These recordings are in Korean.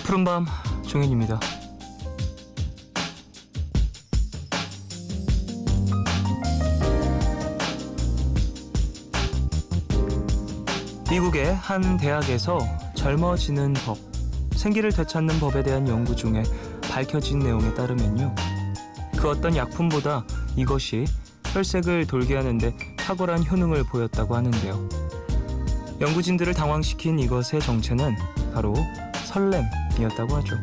푸른밤 종현입니다. 미국의 한 대학에서 젊어지는 법, 생기를 되찾는 법에 대한 연구 중에 밝혀진 내용에 따르면요, 그 어떤 약품보다 이것이 혈색을 돌게 하는데 탁월한 효능을 보였다고 하는데요. 연구진들을 당황시킨 이것의 정체는 바로 설렘이었다고 하죠.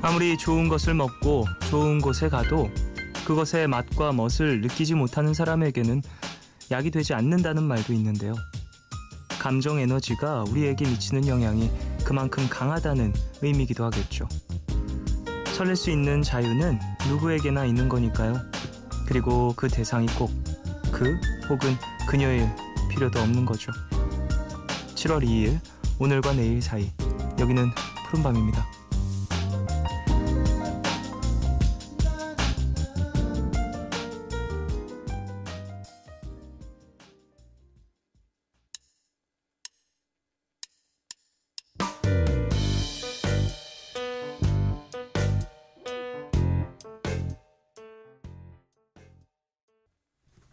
아무리 좋은 것을 먹고 좋은 곳에 가도 그것의 맛과 멋을 느끼지 못하는 사람에게는 약이 되지 않는다는 말도 있는데요. 감정 에너지가 우리에게 미치는 영향이 그만큼 강하다는 의미이기도 하겠죠. 설렐 수 있는 자유는 누구에게나 있는 거니까요. 그리고 그 대상이 꼭 그 혹은 그녀일 필요도 없는 거죠. 7월 2일 오늘과 내일 사이, 여기는 푸른밤입니다.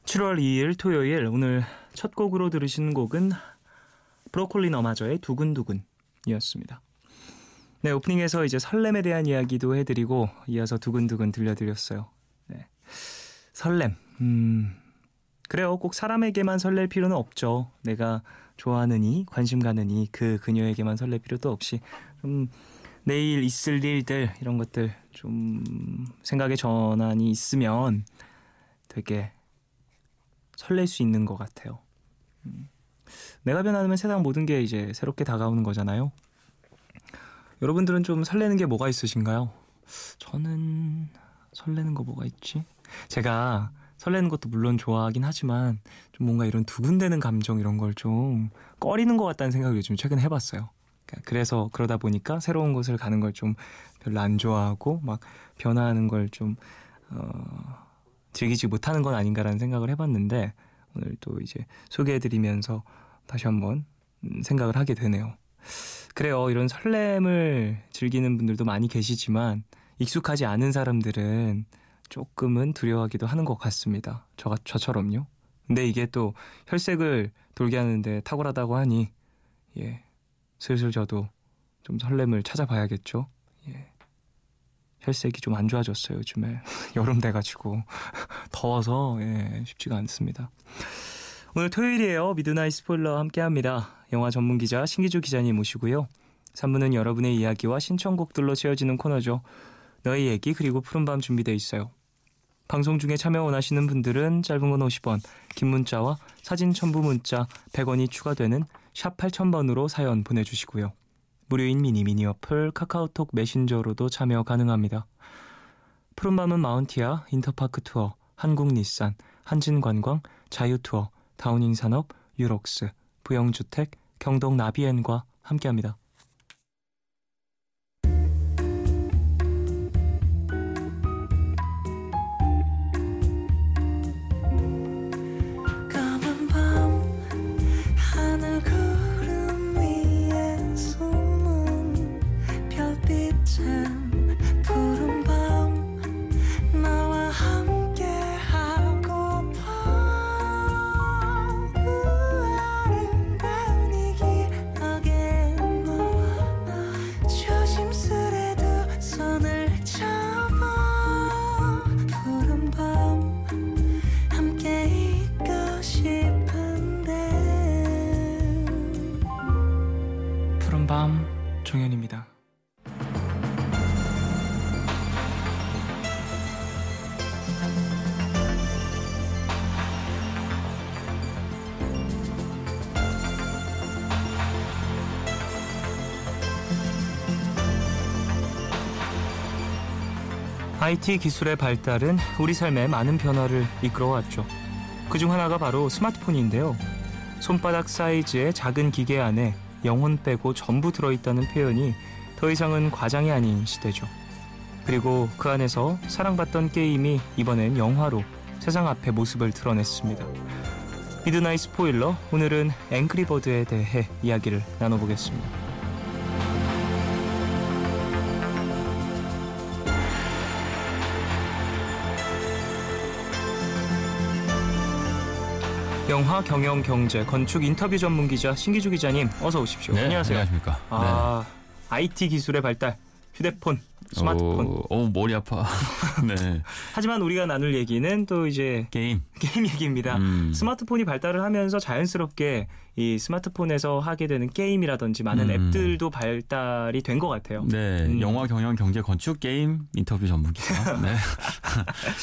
7월 2일 토요일, 오늘 첫 곡으로 들으신 곡은 브로콜리 너마저의 두근두근이었습니다. 네, 오프닝에서 이제 설렘에 대한 이야기도 해드리고 이어서 두근두근 들려드렸어요. 네. 설렘. 그래요. 꼭 사람에게만 설렐 필요는 없죠. 내가 좋아하는 이, 관심 가는 이, 그녀에게만 설렐 필요도 없이 좀 내일 있을 일들, 이런 것들 좀 생각의 전환이 있으면 되게 설렐 수 있는 것 같아요. 내가 변하면 세상 모든 게 이제 새롭게 다가오는 거잖아요. 여러분들은 좀 설레는 게 뭐가 있으신가요? 저는 설레는 거 뭐가 있지? 제가 설레는 것도 물론 좋아하긴 하지만 좀 뭔가 이런 두근대는 감정, 이런 걸 좀 꺼리는 것 같다는 생각을 요즘 최근에 해봤어요. 그래서 그러다 보니까 새로운 곳을 가는 걸 좀 별로 안 좋아하고 막 변화하는 걸 좀 즐기지 못하는 건 아닌가라는 생각을 해봤는데, 오늘 또 이제 소개해드리면서 다시 한번 생각을 하게 되네요. 그래요. 이런 설렘을 즐기는 분들도 많이 계시지만 익숙하지 않은 사람들은 조금은 두려워하기도 하는 것 같습니다. 저처럼요. 근데 이게 또 혈색을 돌게 하는데 탁월하다고 하니, 슬슬 저도 좀 설렘을 찾아봐야겠죠. 혈색이 좀 안 좋아졌어요, 요즘에. 여름 돼가지고 더워서 쉽지가 않습니다. 오늘 토요일이에요. 미드나잇 스포일러와 함께합니다. 영화 전문기자 신기주 기자님 모시고요. 3부는 여러분의 이야기와 신청곡들로 채워지는 코너죠. 너의 얘기, 그리고 푸른밤 준비되어 있어요. 방송 중에 참여 원하시는 분들은 짧은 건 50원, 긴 문자와 사진 첨부 문자 100원이 추가되는 샵 8000번으로 사연 보내주시고요. 무료인 미니 어플 카카오톡 메신저로도 참여 가능합니다. 푸른밤은 마운티아, 인터파크 투어, 한국닛산, 한진관광, 자유투어, 다운잉산업, 유록스, 부영주택, 경동 나비엔과 함께합니다. IT 기술의 발달은 우리 삶에 많은 변화를 이끌어왔죠. 그중 하나가 바로 스마트폰인데요. 손바닥 사이즈의 작은 기계 안에 영혼 빼고 전부 들어있다는 표현이 더 이상은 과장이 아닌 시대죠. 그리고 그 안에서 사랑받던 게임이 이번엔 영화로 세상 앞에 모습을 드러냈습니다. 미드나잇 스포일러, 오늘은 앵그리버드에 대해 이야기를 나눠보겠습니다. 영화, 경영, 경제, 건축 인터뷰 전문 기자 신기주 기자님 어서 오십시오. 네, 안녕하세요. 안녕하십니까. IT 기술의 발달, 휴대폰, 스마트폰. 머리 아파. 네. 하지만 우리가 나눌 얘기는 또 이제 게임 얘기입니다. 스마트폰이 발달을 하면서 자연스럽게 이 스마트폰에서 하게 되는 게임이라든지 많은 앱들도 발달이 된 것 같아요. 네, 영화, 경영, 경제, 건축, 게임 인터뷰 전문 기자. 네.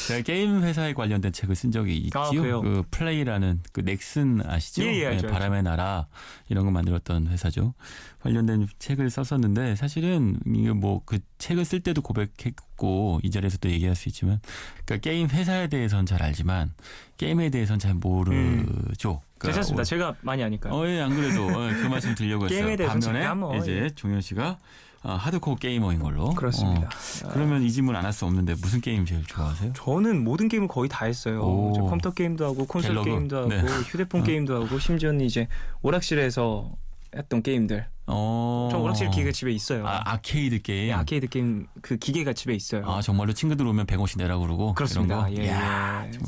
제가 게임 회사에 관련된 책을 쓴 적이 있지요. 그 플레이라는 그 넥슨 아시죠? 예, 알죠, 네, 바람의 나라 이런 거 만들었던 회사죠. 관련된 책을 썼었는데 사실은 이게 뭐 그 책을 쓸 때도 고백했고 이 자리에서도 얘기할 수 있지만, 그러니까 게임 회사에 대해서는 잘 알지만 게임에 대해서는 잘 모르죠. 괜찮습니다. 제가 많이 아니까요. 예, 안 그래도 그 말씀 드리려고 했어요. 게임에 대해서는 반면에 이제 종현 씨가 하드코어 게이머인 걸로. 그렇습니다. 그러면 이 질문 안 할 수 없는데 무슨 게임 제일 좋아하세요? 저는 모든 게임을 거의 다 했어요. 컴퓨터 게임도 하고 콘솔 갤러그. 게임도 하고 네. 휴대폰 게임도 하고 심지어는 이제 오락실에서 했던 게임들. 저 오락실 기계가 집에 있어요. 아케이드 게임. 네, 아케이드 게임 그 기계가 집에 있어요. 정말로 친구들 오면 100원씩 내라고 그러고. 그렇습니다. 이런 거? 예.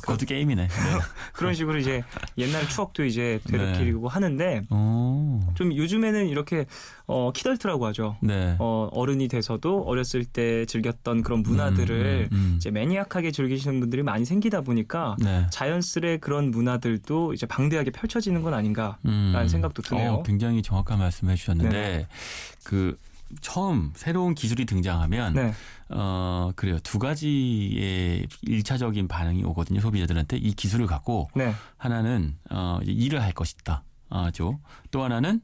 그것도 게임이네. 네. 그런 식으로 이제 옛날 추억도 이제 되새기고 하는데 좀 요즘에는 이렇게 키덜트라고 하죠. 네. 어른이 돼서도 어렸을 때 즐겼던 그런 문화들을 이제 매니악하게 즐기시는 분들이 많이 생기다 보니까 네. 자연스레 그런 문화들도 이제 방대하게 펼쳐지는 건 아닌가라는 생각도 드네요. 굉장히 정확한 말씀해 주셨는데 네네. 그 처음 새로운 기술이 등장하면 네. 그래요. 두 가지의 1차적인 반응이 오거든요. 소비자들한테. 이 기술을 갖고 네. 하나는 이제 일을 할 것이다. 또 하나는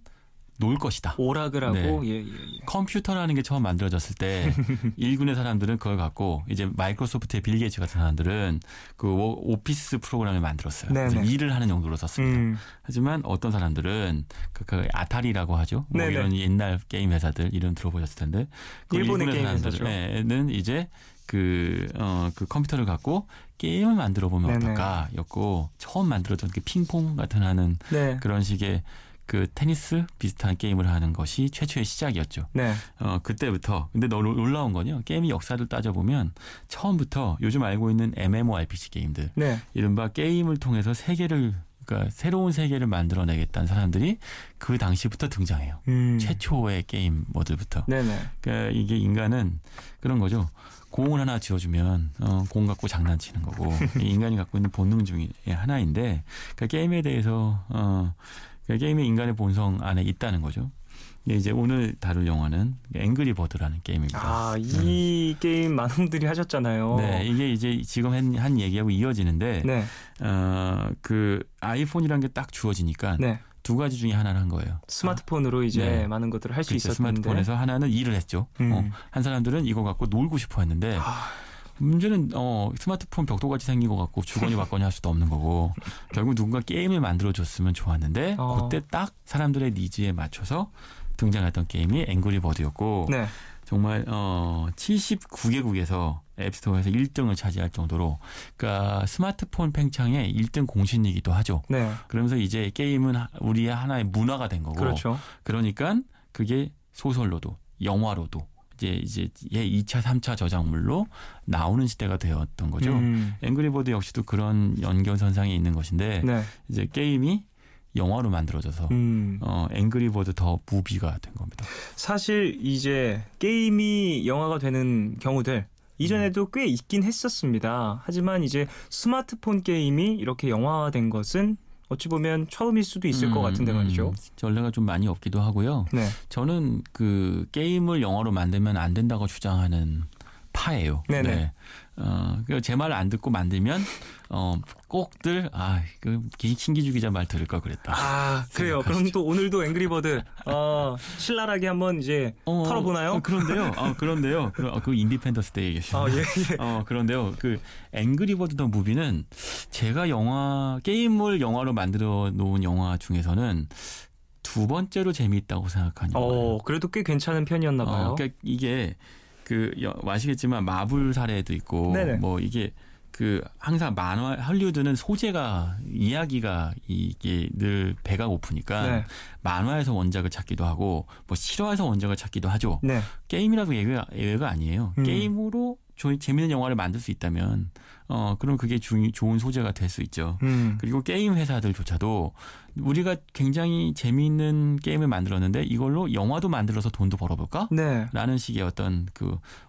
놀 것이다. 오락을 하고. 네. 예. 컴퓨터라는 게 처음 만들어졌을 때 일군의 사람들은 그걸 갖고 이제 마이크로소프트의 빌 게이츠 같은 사람들은 그 오피스 프로그램을 만들었어요. 그래서 일을 하는 용도로 썼습니다. 하지만 어떤 사람들은 그 아타리라고 하죠. 뭐 이런 옛날 게임 회사들 이름 들어보셨을 텐데 그 일본의 게임 사람들은 이제 그 컴퓨터를 갖고 게임을 만들어 보면 어떨까였고, 처음 만들어졌던 게 핑퐁 같은 하는 그런 식의 그 테니스 비슷한 게임을 하는 것이 최초의 시작이었죠. 네. 그때부터. 근데 놀라운 건요. 게임의 역사를 따져보면 처음부터 요즘 알고 있는 MMORPG 게임들, 이른바 게임을 통해서 그러니까 새로운 세계를 만들어내겠다는 사람들이 그 당시부터 등장해요. 최초의 게임 모드부터. 그러니까 이게 인간은 그런 거죠. 공을 하나 지어주면 공 갖고 장난치는 거고 인간이 갖고 있는 본능 중에 하나인데, 그러니까 게임에 대해서 게임이 인간의 본성 안에 있다는 거죠. 이제 오늘 다룰 영화는 앵그리버드라는 게임입니다. 이 게임 많은 분들이 하셨잖아요. 네, 이게 이제 지금 한 얘기하고 이어지는데, 그 아이폰이라는 게 딱 주어지니까 두 가지 중에 하나를 한 거예요. 스마트폰으로 이제 많은 것들을 할 수 있었는데, 스마트폰에서 하나는 일을 했죠. 한 사람들은 이거 갖고 놀고 싶어 했는데, 문제는 스마트폰 벽돌같이 생긴 것 같고 주거니 받거니 할 수도 없는 거고, 결국 누군가 게임을 만들어줬으면 좋았는데 그때 딱 사람들의 니즈에 맞춰서 등장했던 게임이 앵그리버드였고, 정말 79개국에서 앱스토어에서 1등을 차지할 정도로, 그러니까 스마트폰 팽창의 1등 공신이기도 하죠. 그러면서 이제 게임은 우리의 하나의 문화가 된 거고, 그렇죠. 그러니까 그게 소설로도 영화로도 이제 2차, 3차 저작물로 나오는 시대가 되었던 거죠. 앵그리버드 역시도 그런 연결선상에 있는 것인데, 이제 게임이 영화로 만들어져서 앵그리버드 더 무비가 된 겁니다. 사실 이제 게임이 영화가 되는 경우들 이전에도 꽤 있긴 했었습니다. 하지만 이제 스마트폰 게임이 이렇게 영화화된 것은 어찌 보면 처음일 수도 있을 것 같은데 말이죠. 전례가 좀 많이 없기도 하고요. 저는 그 게임을 영화로 만들면 안 된다고 주장하는 파예요. 제 말을 안 듣고 만들면 꼭들 그 신기주 기자 말 들을 걸 그랬다. 그래요. 그럼 또 오늘도 앵그리버드 신랄하게 한번 이제 털어보나요? 그런데요. 그 인디펜던스 데이 얘기하시죠. 예. 그런데요. 그 앵그리버드 더 무비는 제가 게임을 영화로 만들어 놓은 영화 중에서는 두 번째로 재미있다고 생각하는 영화예요. 그래도 꽤 괜찮은 편이었나 봐요. 그러니까 이게 아시겠지만 마블 사례도 있고 네네. 뭐 이게 항상 만화 할리우드는 소재가 이야기가 이게 늘 배가 고프니까 네. 만화에서 원작을 찾기도 하고 뭐 실화에서 원작을 찾기도 하죠. 네. 게임이라고 예외가 아니에요. 게임으로 재미있는 영화를 만들 수 있다면 그럼 그게 좋은 소재가 될 수 있죠. 그리고 게임 회사들조차도 우리가 굉장히 재미있는 게임을 만들었는데 이걸로 영화도 만들어서 돈도 벌어볼까? 네. 라는 식의 어떤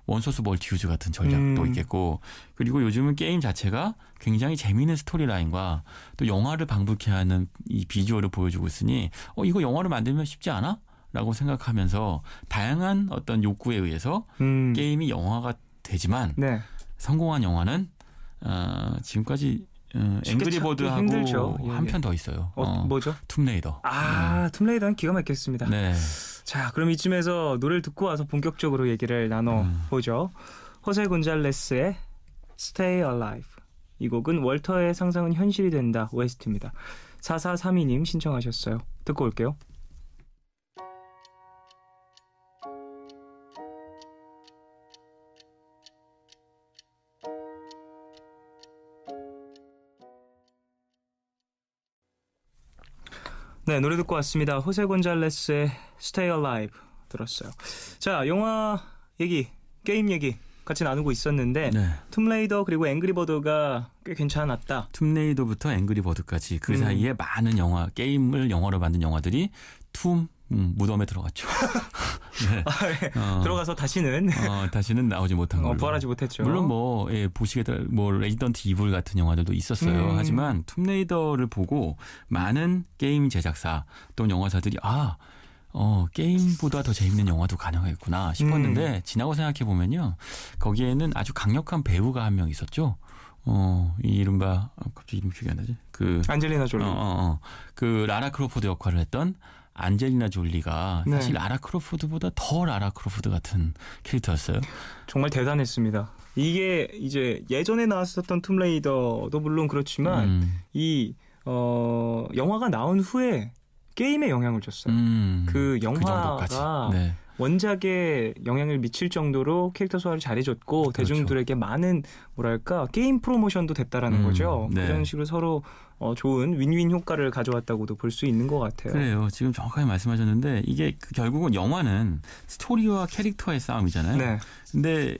원소스 멀티유즈 같은 전략도 있겠고, 그리고 요즘은 게임 자체가 굉장히 재미있는 스토리라인과 또 영화를 방불케 하는 이 비주얼을 보여주고 있으니 이거 영화로 만들면 쉽지 않아? 라고 생각하면서 다양한 어떤 욕구에 의해서 게임이 영화가 되지만 네. 성공한 영화는 지금까지 앵그리버드하고 한 편 더 있어요. 뭐죠? 툼레이더. 툼레이더는 기가 막혔습니다. 네. 자, 그럼 이쯤에서 노래를 듣고 와서 본격적으로 얘기를 나눠보죠. 호세 곤잘레스의 Stay Alive. 이 곡은 월터의 상상은 현실이 된다 OST입니다. 4432님 신청하셨어요. 듣고 올게요. 네, 노래 듣고 왔습니다. 호세 곤잘레스의 Stay Alive 들었어요. 자, 영화 얘기, 게임 얘기 같이 나누고 있었는데 툼레이더 그리고 앵그리버드가 꽤 괜찮았다. 툼레이더부터 앵그리버드까지 그 사이에 많은 게임을 영화로 만든 영화들이 무덤에 들어갔죠. 네. 들어가서 다시는 나오지 못한 걸로. 부활하지 못했죠. 물론 보시게들 레지던트 이블 같은 영화들도 있었어요. 하지만 툼레이더를 보고 많은 게임 제작사 또는 영화사들이 게임보다 더 재밌는 영화도 가능하겠구나 싶었는데 지나고 생각해 보면요, 거기에는 아주 강력한 배우가 한 명 있었죠. 이른바 갑자기 이름 기억이 안 나지? 안젤리나 졸리. 라라 크로포드 역할을 했던 안젤리나 졸리가 사실 라라 크로포드보다 더 라라 크로포드 같은 캐릭터였어요. 정말 대단했습니다. 이게 이제 예전에 나왔었던 툼레이더도 물론 그렇지만 이 영화가 나온 후에 게임에 영향을 줬어요. 그 영화가 원작에 영향을 미칠 정도로 캐릭터 소화를 잘해줬고 대중들에게 많은 게임 프로모션도 됐다라는 거죠. 그런 식으로 서로 좋은 윈윈 효과를 가져왔다고도 볼 수 있는 것 같아요. 그래요. 지금 정확하게 말씀하셨는데 이게 결국은 영화는 스토리와 캐릭터의 싸움이잖아요. 네. 근데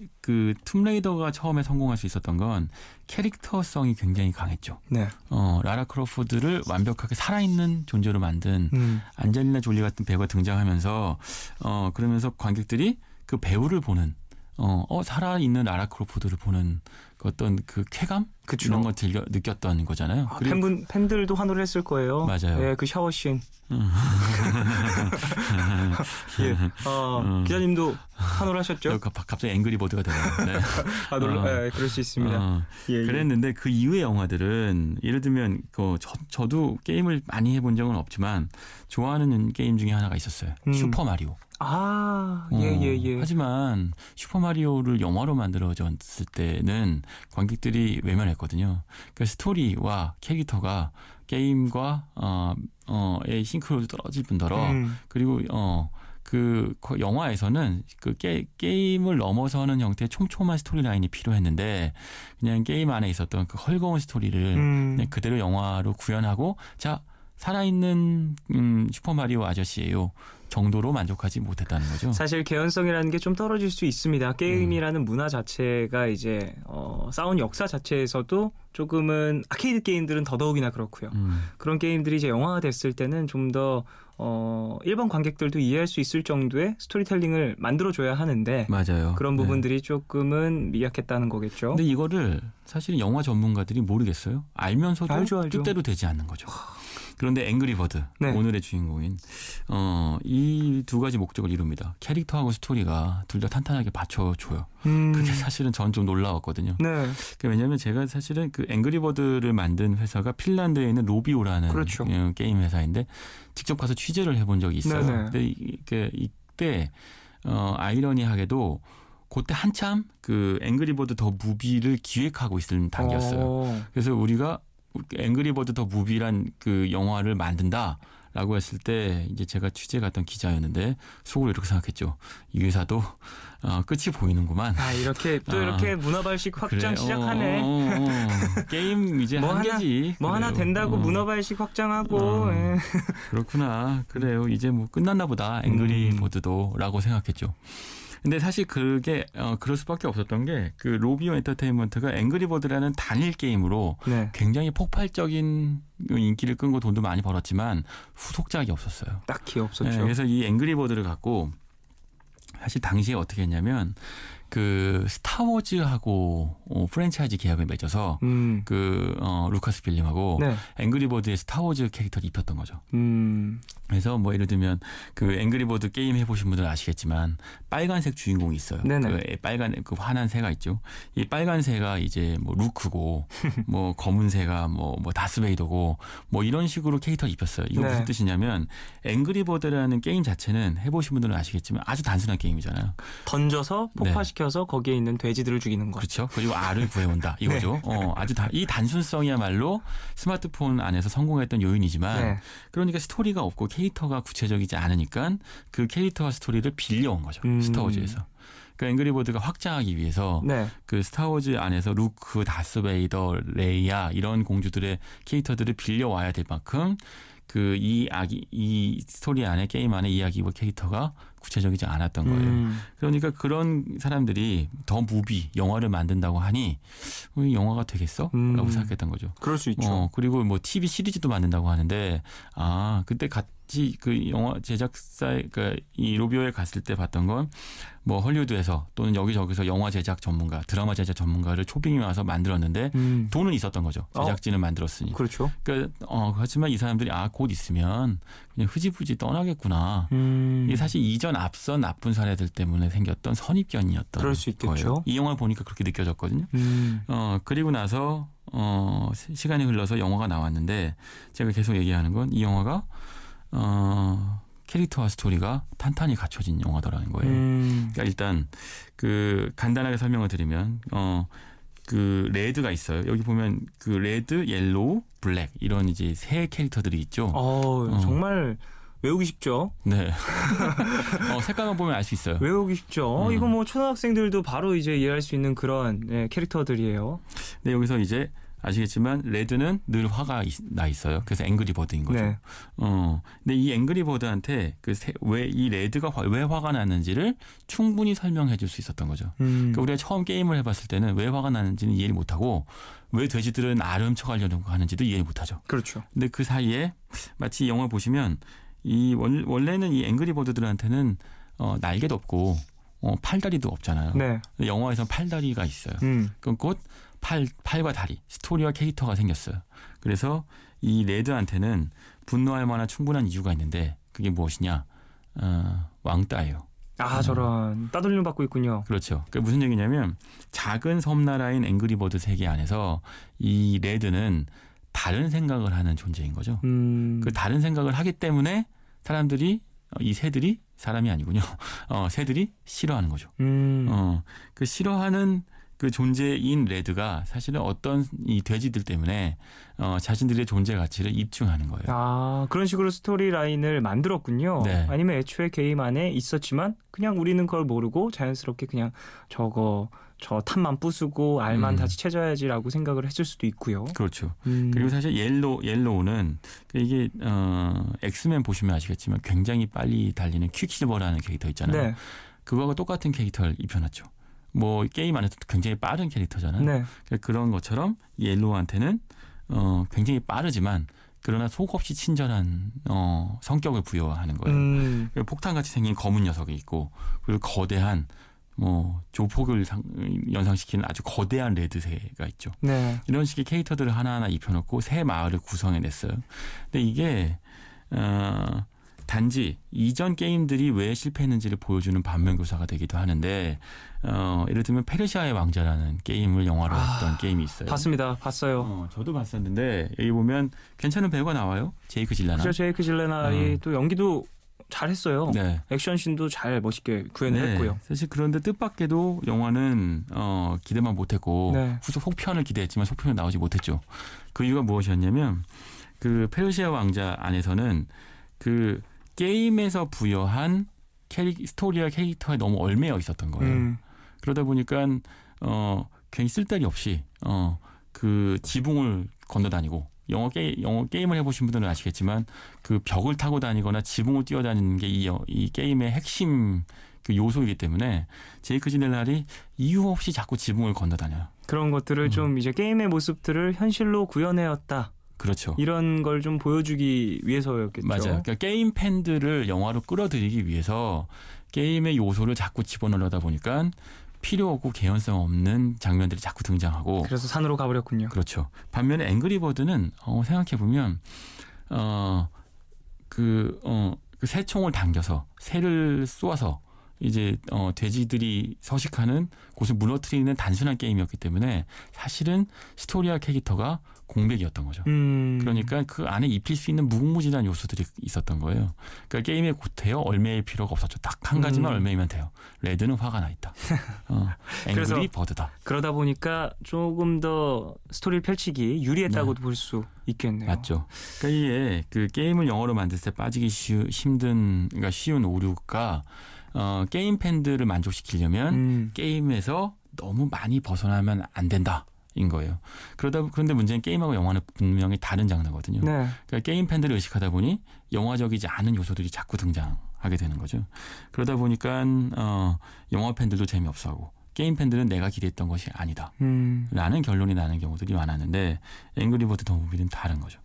툼레이더가 처음에 성공할 수 있었던 건 캐릭터성이 굉장히 강했죠. 네. 라라 크로포드를 완벽하게 살아있는 존재로 만든 안젤리나 졸리 같은 배우가 등장하면서 그러면서 관객들이 그 배우를 보는 살아있는 라라 크로포드를 보는 어떤 쾌감? 그쵸. 이런 걸 느꼈던 거잖아요. 팬들도 환호를 했을 거예요. 맞아요. 네, 그 샤워씬. 기자님도 환호를 하셨죠? 갑자기 앵그리버드가 되네요. 네. 그럴 수 있습니다. 그랬는데 그 이후의 영화들은 예를 들면 저도 게임을 많이 해본 적은 없지만 좋아하는 게임 중에 하나가 있었어요. 슈퍼마리오. 예. 하지만 슈퍼마리오를 영화로 만들어졌을 때는 관객들이 외면했거든요. 그 스토리와 캐릭터가 게임과 의 싱크로도 떨어질 뿐더러 그리고 영화에서는 게임을 넘어서는 형태의 촘촘한 스토리라인이 필요했는데 그냥 게임 안에 있었던 그 헐거운 스토리를 그냥 그대로 영화로 구현하고 살아있는 슈퍼마리오 아저씨예요 정도로 만족하지 못했다는 거죠. 사실 개연성이라는 게 좀 떨어질 수 있습니다. 게임이라는 문화 자체가 이제 쌓은 역사 자체에서도 조금은 아케이드 게임들은 더더욱이나 그렇고요. 그런 게임들이 이제 영화가 됐을 때는 좀 더 일반 관객들도 이해할 수 있을 정도의 스토리텔링을 만들어줘야 하는데 맞아요. 그런 부분들이 조금은 미약했다는 거겠죠. 근데 이거를 사실 영화 전문가들이 모르겠어요. 알면서도 알죠. 뜻대로 되지 않는 거죠. 그런데 앵그리버드 네. 오늘의 주인공인 이 두 가지 목적을 이룹니다. 캐릭터하고 스토리가 둘 다 탄탄하게 받쳐줘요. 그게 사실은 전 좀 놀라웠거든요. 네. 왜냐하면 제가 사실은 그 앵그리버드를 만든 회사가 핀란드에 있는 로비오라는 그렇죠. 게임 회사인데 직접 가서 취재를 해본 적이 있어요. 네네. 근데 이때 아이러니하게도 그때 한참 그 앵그리버드 더 무비를 기획하고 있을 단계였어요. 그래서 우리가 앵그리버드 더 무비란 그 영화를 만든다라고 했을 때 이제 제가 취재 갔던 기자였는데 속으로 이렇게 생각했죠. 이 회사도 끝이 보이는구만. 이렇게 또 이렇게 문어발식 확장 시작하네. 게임 이제 뭐 한계지. 뭐 하나 된다고 문어발식 확장하고. 그렇구나. 그래요. 이제 뭐 끝났나 보다. 앵그리버드도라고 생각했죠. 근데 사실 그게 그럴 수밖에 없었던 게 그 로비오 엔터테인먼트가 앵그리버드라는 단일 게임으로 네. 굉장히 폭발적인 인기를 끌고 돈도 많이 벌었지만 후속작이 없었어요. 딱히 없었죠. 네, 그래서 이 앵그리버드를 갖고 사실 당시에 어떻게 했냐면 그 스타워즈하고 프랜차이즈 계약을 맺어서 그 루카스 필름하고 네. 앵그리버드의 스타워즈 캐릭터를 입혔던 거죠. 그래서 뭐 예를 들면 그 앵그리버드 게임 해보신 분들 아시겠지만 빨간색 주인공이 있어요. 그 빨간 그 환한 새가 있죠. 이 빨간 새가 이제 뭐 루크고 뭐 검은 새가 뭐 다스베이더고 뭐 이런 식으로 캐릭터를 입혔어요. 이거 무슨 뜻이냐면 앵그리버드라는 게임 자체는 해보신 분들은 아시겠지만 아주 단순한 게임이잖아요. 던져서 폭파시켜서 거기에 있는 돼지들을 죽이는 거. 그렇죠. 그리고 알을 구해온다 이거죠. 아주 이 단순성이야말로 스마트폰 안에서 성공했던 요인이지만 그러니까 스토리가 없고 캐릭터가 구체적이지 않으니까 그 캐릭터와 스토리를 빌려온 거죠. 스타워즈에서. 그러니까 앵그리버드가 확장하기 위해서 그 스타워즈 안에서 루크, 다스베이더, 레이야 이런 공주들의 캐릭터들을 빌려와야 될 만큼 그 이 스토리 안에 게임 안에 이야기와 캐릭터가 구체적이지 않았던 거예요. 그러니까 그런 사람들이 더 무비 영화를 만든다고 하니 영화가 되겠어? 라고 생각했던 거죠. 그럴 수 있죠. 그리고 뭐 TV 시리즈도 만든다고 하는데 그때 같이 그 영화 제작사에 그러니까 이 로비오에 갔을 때 봤던 건 뭐 헐리우드에서 또는 여기저기서 영화 제작 전문가, 드라마 제작 전문가를 초빙해 와서 만들었는데 돈은 있었던 거죠. 제작진을 만들었으니. 그렇죠. 그러니까 그렇지만 이 사람들이 곧 있으면 그냥 흐지부지 떠나겠구나. 이게 사실 이전 앞선 나쁜 사례들 때문에 생겼던 선입견이었던 그럴 수 있겠죠. 거예요. 이 영화를 보니까 그렇게 느껴졌거든요. 그리고 나서 시간이 흘러서 영화가 나왔는데 제가 계속 얘기하는 건 이 영화가 캐릭터와 스토리가 탄탄히 갖춰진 영화더라는 거예요. 그러니까 일단 그 간단하게 설명을 드리면 그 레드가 있어요. 여기 보면 그 레드, 옐로우, 블랙 이런 이제 세 캐릭터들이 있죠. 정말 외우기 쉽죠. 네. 색깔만 보면 알 수 있어요. 외우기 쉽죠. 이거 뭐 초등학생들도 바로 이제 이해할 수 있는 그런 캐릭터들이에요. 네, 여기서 이제 아시겠지만 레드는 늘 화가 나 있어요. 그래서 앵그리버드인 거죠. 근데 이 앵그리버드한테 왜 이 레드가 왜 화가 났는지를 충분히 설명해 줄 수 있었던 거죠. 그러니까 우리가 처음 게임을 해봤을 때는 왜 화가 나는지는 이해를 못하고 왜 돼지들은 알을 훔쳐가려고 하는지도 이해를 못하죠. 그렇죠. 근데 그 사이에 마치 이 영화 보시면 원래는 이 앵그리버드들한테는 날개도 없고 팔다리도 없잖아요. 영화에서는 팔다리가 있어요. 그럼 곧 팔과 다리, 스토리와 캐릭터가 생겼어요. 그래서 이 레드한테는 분노할 만한 충분한 이유가 있는데 그게 무엇이냐? 왕따예요. 저런 따돌림 받고 있군요. 그렇죠. 그러니까 무슨 얘기냐면 작은 섬나라인 앵그리버드 세계 안에서 이 레드는 다른 생각을 하는 존재인 거죠. 그 다른 생각을 하기 때문에 사람들이 이 새들이 사람이 아니군요. 새들이 싫어하는 거죠. 그 싫어하는 그 존재인 레드가 사실은 어떤 이 돼지들 때문에 자신들의 존재 가치를 입증하는 거예요. 그런 식으로 스토리 라인을 만들었군요. 아니면 애초에 게임 안에 있었지만 그냥 우리는 그걸 모르고 자연스럽게 그냥 저 탑만 부수고 알만 다시 채져야지라고 생각을 했을 수도 있고요. 그렇죠. 그리고 사실 옐로우는 이게 엑스맨 보시면 아시겠지만 굉장히 빨리 달리는 퀵실버라는 캐릭터 있잖아요. 그거하고 똑같은 캐릭터를 입혀놨죠. 뭐 게임 안에서 굉장히 빠른 캐릭터잖아요. 네. 그러니까 그런 것처럼 옐로우한테는 굉장히 빠르지만 그러나 속없이 친절한 성격을 부여하는 거예요. 폭탄같이 생긴 검은 녀석이 있고 그리고 거대한 뭐 조폭을 연상시키는 아주 거대한 레드새가 있죠. 네. 이런 식의 캐릭터들을 하나하나 입혀놓고 새 마을을 구성해냈어요. 근데 이게 단지 이전 게임들이 왜 실패했는지를 보여주는 반면교사가 되기도 하는데 예를 들면 페르시아의 왕자라는 게임을 영화로 했던 게임이 있어요. 봤습니다. 봤어요. 저도 봤었는데 여기 보면 괜찮은 배우가 나와요. 제이크 질레나. 그렇죠. 제이크 질레나이 또 연기도 잘했어요. 네. 액션씬도 잘 멋있게 구현을 네. 했고요. 사실 그런데 뜻밖에도 영화는 기대만 못했고 네. 속편을 기대했지만 속편은 나오지 못했죠. 그 이유가 무엇이었냐면 그 페르시아 왕자 안에서는 그 게임에서 부여한 스토리와 캐릭터에 너무 얽매여 있었던 거예요. 그러다 보니까 괜히 쓸데기 없이 그 지붕을 건너다니고 영어 게임을 해보신 분들은 아시겠지만 그 벽을 타고 다니거나 지붕을 뛰어다니는 게 이 게임의 핵심 그 요소이기 때문에 제이크 질레날이 이유 없이 자꾸 지붕을 건너다녀요. 그런 것들을 좀 이제 게임의 모습들을 현실로 구현해왔다. 그렇죠. 이런 걸 좀 보여주기 위해서였겠죠. 맞아요. 그러니까 게임 팬들을 영화로 끌어들이기 위해서 게임의 요소를 자꾸 집어넣으려다 보니까 필요 없고 개연성 없는 장면들이 자꾸 등장하고 그래서 산으로 가버렸군요. 그렇죠. 반면에 앵그리버드는 생각해 보면 그 새총을 당겨서 새를 쏘아서 이제 돼지들이 서식하는 곳을 무너뜨리는 단순한 게임이었기 때문에 사실은 스토리와 캐릭터가 공백이었던 거죠. 그러니까 그 안에 입힐 수 있는 무궁무진한 요소들이 있었던 거예요. 그러니까 게임에 곧해요 얽매일 필요가 없었죠. 딱 한 가지만 얽매이면 돼요. 레드는 화가 나 있다. 앵그리 버드다. 그러다 보니까 조금 더 스토리를 펼치기 유리했다고도 볼 수 있겠네요. 맞죠. 그러니까 이게 그 게임을 영어로 만들 때 빠지기 그러니까 쉬운 오류가 게임 팬들을 만족시키려면 게임에서 너무 많이 벗어나면 안 된다. 인 거예요. 그런데 문제는 게임하고 영화는 분명히 다른 장르거든요. 네. 그러니까 게임 팬들을 의식하다 보니 영화적이지 않은 요소들이 자꾸 등장하게 되는 거죠. 그러다 보니까 영화 팬들도 재미없어하고 게임 팬들은 내가 기대했던 것이 아니다. 라는 결론이 나는 경우들이 많았는데 앵그리버드 더 무비는 다른 거죠.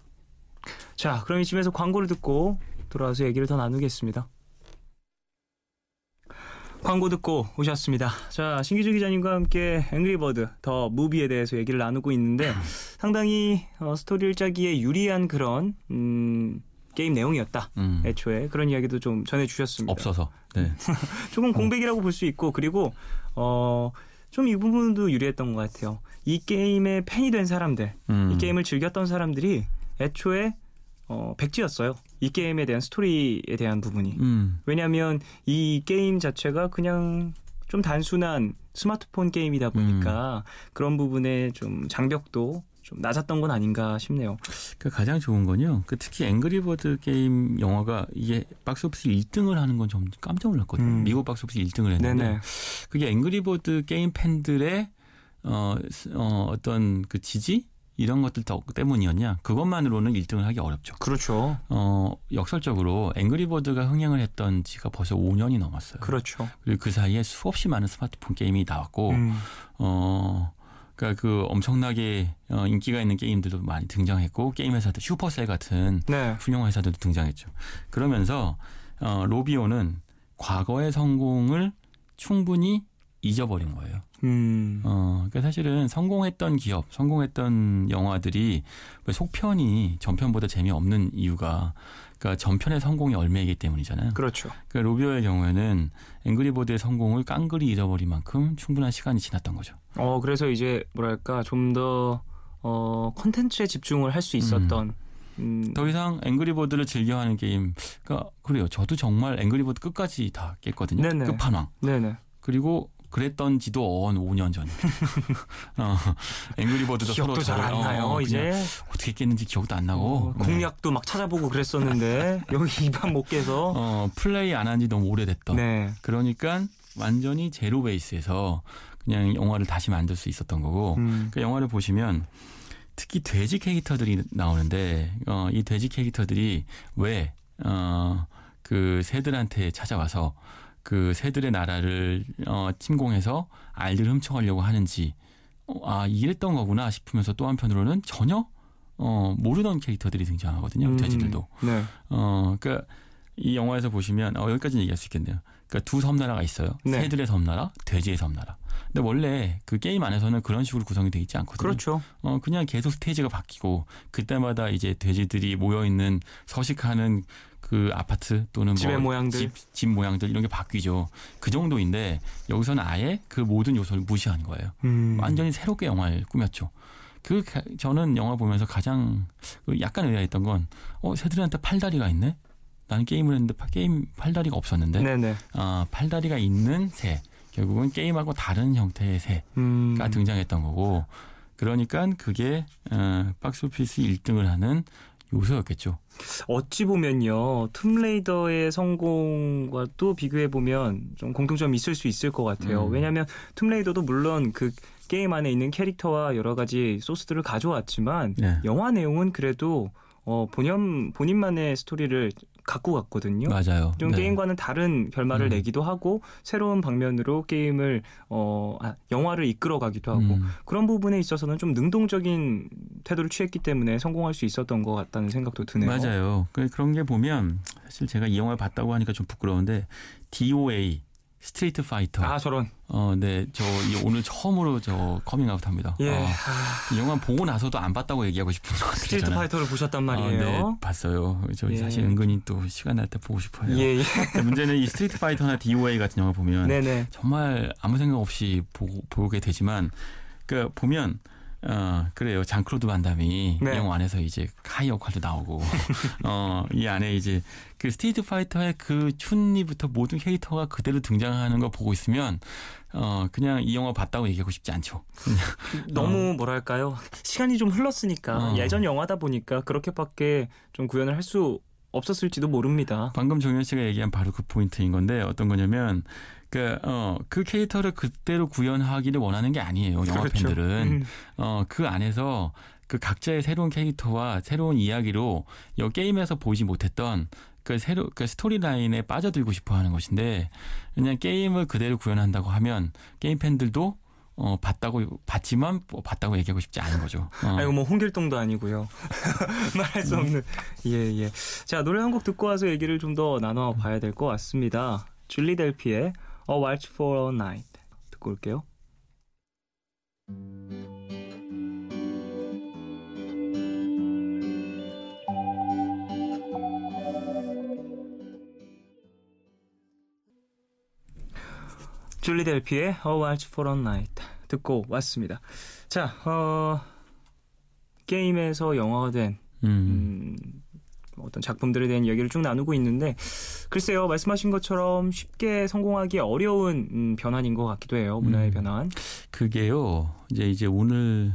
자, 그럼 이쯤에서 광고를 듣고 돌아와서 얘기를 더 나누겠습니다. 광고 듣고 오셨습니다. 자, 신기주 기자님과 함께 앵그리버드 더 무비에 대해서 얘기를 나누고 있는데 상당히 스토리를 짜기에 유리한 그런 게임 내용이었다. 애초에 그런 이야기도 좀 전해주셨습니다. 없어서. 네. 조금 공백이라고 볼 수 있고 그리고 좀 이 부분도 유리했던 것 같아요. 이 게임의 팬이 된 사람들, 이 게임을 즐겼던 사람들이 애초에 백지였어요. 이 게임에 대한 스토리에 대한 부분이. 왜냐하면 이 게임 자체가 그냥 좀 단순한 스마트폰 게임이다 보니까 그런 부분에 좀 장벽도 좀 낮았던 건 아닌가 싶네요. 그러니까 가장 좋은 건요. 특히 앵그리버드 게임 영화가 이게 박스오피스 1등을 하는 건 좀 깜짝 놀랐거든요. 미국 박스오피스 1등을 했는데 네네. 그게 앵그리버드 게임 팬들의 어떤 그 지지? 이런 것들 때문이었냐? 그것만으로는 1등을 하기 어렵죠. 그렇죠. 역설적으로 앵그리버드가 흥행을 했던 지가 벌써 5년이 넘었어요. 그렇죠. 그리고 그 사이에 수없이 많은 스마트폰 게임이 나왔고, 그러니까 그 엄청나게 인기가 있는 게임들도 많이 등장했고, 게임 회사들, 슈퍼셀 같은 훌륭한 회사들도 등장했죠. 그러면서 로비오는 과거의 성공을 충분히 잊어버린 거예요. 그러니까 사실은 성공했던 기업, 성공했던 영화들이 왜 속편이 전편보다 재미없는 이유가 그러니까 전편의 성공이 얽매이기 때문이잖아요. 그렇죠. 그러니까 로비오의 경우에는 앵그리버드의 성공을 깡그리 잊어버릴 만큼 충분한 시간이 지났던 거죠. 그래서 이제 뭐랄까 좀 더 콘텐츠에 집중을 할 수 있었던. 더 이상 앵그리버드를 즐겨하는 게임. 그러니까 그래요. 저도 정말 앵그리버드 끝까지 다 깼거든요. 네네. 끝판왕. 네네. 그리고 그랬던지도 5년 전입니다. 앵그리버드도 기억도 잘 안 나요. 이제 어떻게 깼는지 기억도 안 나고 공략도 막 찾아보고 그랬었는데 여기 입안 못 깨서 플레이 안 한 지 너무 오래됐던. 네. 그러니까 완전히 제로 베이스에서 그냥 영화를 다시 만들 수 있었던 거고 그 영화를 보시면 특히 돼지 캐릭터들이 나오는데 이 돼지 캐릭터들이 왜 그 새들한테 찾아와서 그 새들의 나라를 침공해서 알들을 훔쳐가려고 하는지 이랬던 거구나 싶으면서 또 한편으로는 전혀 모르던 캐릭터들이 등장하거든요. 돼지들도. 네. 그러니까 이 영화에서 보시면 여기까지는 얘기할 수 있겠네요. 그러니까 두 섬나라가 있어요. 네. 새들의 섬나라, 돼지의 섬나라. 근데 원래 그 게임 안에서는 그런 식으로 구성이 돼 있지 않거든요. 그렇죠. 그냥 계속 스테이지가 바뀌고 그때마다 이제 돼지들이 모여 있는 서식하는 그 아파트 또는 집의 모양들, 집 모양들 이런 게 바뀌죠. 그 정도인데 여기서는 아예 그 모든 요소를 무시한 거예요. 완전히 새롭게 영화를 꾸몄죠. 저는 영화 보면서 가장 약간 의아했던 건 새들한테 팔다리가 있네. 나는 게임을 했는데 게임 팔다리가 없었는데. 네네. 팔다리가 있는 새. 결국은 게임하고 다른 형태의 새가 등장했던 거고. 그러니까 그게 박스오피스 1등을 하는 요소였겠죠. 어찌 보면요. 툼레이더의 성공과 또 비교해보면 좀 공통점이 있을 수 있을 것 같아요. 왜냐하면 툼레이더도 물론 그 게임 안에 있는 캐릭터와 여러 가지 소스들을 가져왔지만 네. 영화 내용은 그래도 본인만의 스토리를 갖고 갔거든요. 맞아요. 좀 네. 게임과는 다른 결말을 내기도 하고 새로운 방면으로 게임을 영화를 이끌어가기도 하고 그런 부분에 있어서는 좀 능동적인 태도를 취했기 때문에 성공할 수 있었던 것 같다는 생각도 드네요. 맞아요. 그런 게 보면 사실 제가 이 영화를 봤다고 하니까 좀 부끄러운데 DOA 스트리트 파이터. 저런. 네, 오늘 처음으로 커밍아웃 합니다. 예. 이 영화 보고 나서도 안 봤다고 얘기하고 싶은 것 같아요. 스트리트 파이터를 보셨단 말이에요. 네, 봤어요. 저 사실 은근히 또 시간 날 때 보고 싶어요. 예. 문제는 이 스트리트 파이터나 DOA 같은 영화 보면 네네. 정말 아무 생각 없이 보게 되지만 보면 그래요. 장클로드 반담이 네. 이 영화 안에서 이제 카이 역할도 나오고, 이 안에 이제 그 스트리트 파이터의 그 춘리부터 모든 캐릭터가 그대로 등장하는 거 보고 있으면, 그냥 이 영화 봤다고 얘기하고 싶지 않죠. 너무 뭐랄까요. 시간이 좀 흘렀으니까 예전 영화다 보니까 그렇게밖에 좀 구현을 할 수 없었을지도 모릅니다. 방금 종현 씨가 얘기한 바로 그 포인트인 건데 어떤 거냐면, 그 캐릭터를 그대로 구현하기를 원하는 게 아니에요. 영화 그렇죠. 팬들은. 그 안에서 그 각자의 새로운 캐릭터와 새로운 이야기로 이 게임에서 보지 못했던 그 스토리라인에 빠져들고 싶어 하는 것인데 그냥 게임을 그대로 구현한다고 하면 게임 팬들도 봤지만 봤다고 얘기하고 싶지 않은 거죠. 이거 뭐 홍길동도 아니고요. 말할 수 없는. 예. 자, 노래 한 곡 듣고 와서 얘기를 좀 더 나눠봐야 될 것 같습니다. 줄리 델피의 A Watch for a Night 듣고 올게요. 줄리 델피의 A Watch for a Night 듣고 왔습니다. 자, 게임에서 영화가 된 어떤 작품들에 대한 이야기를 쭉 나누고 있는데 글쎄요. 말씀하신 것처럼 쉽게 성공하기 어려운 변환인 것 같기도 해요. 문화의 변환. 그게요. 이제 오늘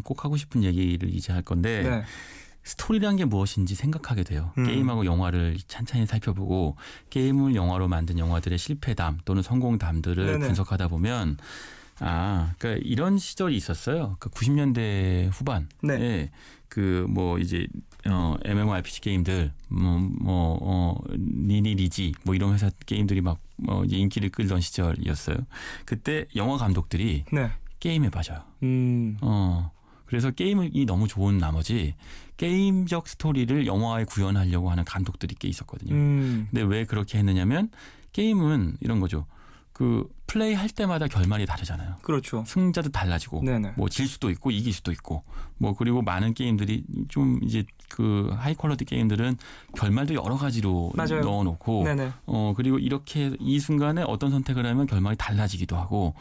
꼭 하고 싶은 얘기를 이제 할 건데 네. 스토리란 게 무엇인지 생각하게 돼요. 게임하고 영화를 찬찬히 살펴보고 게임을 영화로 만든 영화들의 실패담 또는 성공담들을 네네. 분석하다 보면 그러니까 이런 시절이 있었어요. 그 90년대 후반에 네. 이제 MMORPG 게임들 니니리지 이런 회사 게임들이 막 이제 인기를 끌던 시절이었어요. 그때 영화 감독들이 네. 게임에 빠져요. 그래서 게임이 너무 좋은 나머지 게임적 스토리를 영화에 구현하려고 하는 감독들이 꽤 있었거든요. 근데 왜 그렇게 했느냐면 게임은 이런 거죠. 그 플레이 할 때마다 결말이 다르잖아요. 그렇죠. 승자도 달라지고 네네. 질 수도 있고 이길 수도 있고 그리고 많은 게임들이 좀 이제 그 하이 퀄리티 게임들은 결말도 여러 가지로 맞아요. 넣어놓고 네네. 그리고 이렇게 이 순간에 어떤 선택을 하면 결말이 달라지기도 하고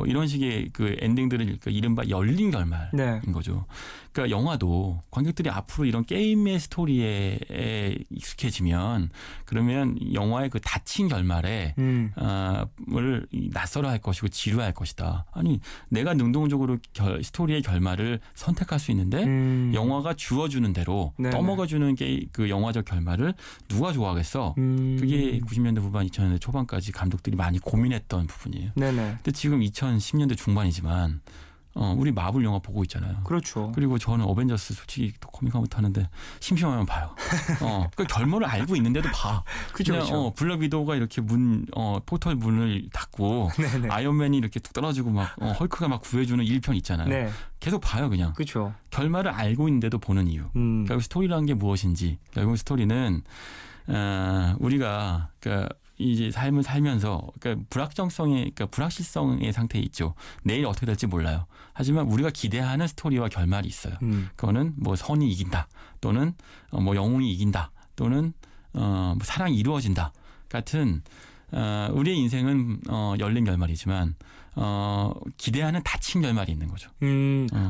이런 식의 그 엔딩들은 그러니까 이른바 열린 결말인 네. 거죠. 그러니까 영화도 관객들이 앞으로 이런 게임의 스토리에 익숙해지면 그러면 영화의 그 닫힌 결말에 을 낯설어할 것이고 지루할 것이다. 아니 내가 능동적으로 스토리의 결말을 선택할 수 있는데 영화가 주어주는 대로 네네. 떠먹어주는 그 영화적 결말을 누가 좋아하겠어? 그게 90년대 후반 2000년대 초반까지 감독들이 많이 고민했던 부분이에요. 네네. 근데 지금 2010년대 중반이지만 우리 마블 영화 보고 있잖아요. 그렇죠. 그리고 저는 어벤져스 솔직히 또 코믹 못 하는데 심심하면 봐요. 그 결말을 알고 있는데도 봐. 그렇죠. 블랙 위도우가 이렇게 포털 문을 닫고 네네. 아이언맨이 이렇게 뚝 떨어지고 막 헐크가 막 구해주는 1편 있잖아요. 네. 계속 봐요 그냥. 그렇죠. 결말을 알고 있는데도 보는 이유. 결국 스토리라는 게 무엇인지. 결국 스토리는 우리가 그러니까 이제 삶을 살면서 그러니까 불확실성의 상태에 있죠. 내일 어떻게 될지 몰라요. 하지만 우리가 기대하는 스토리와 결말이 있어요. 그거는 뭐 선이 이긴다, 또는 뭐 영웅이 이긴다, 또는 뭐 사랑이 이루어진다 같은 우리의 인생은 열린 결말이지만 기대하는 닫힌 결말이 있는 거죠.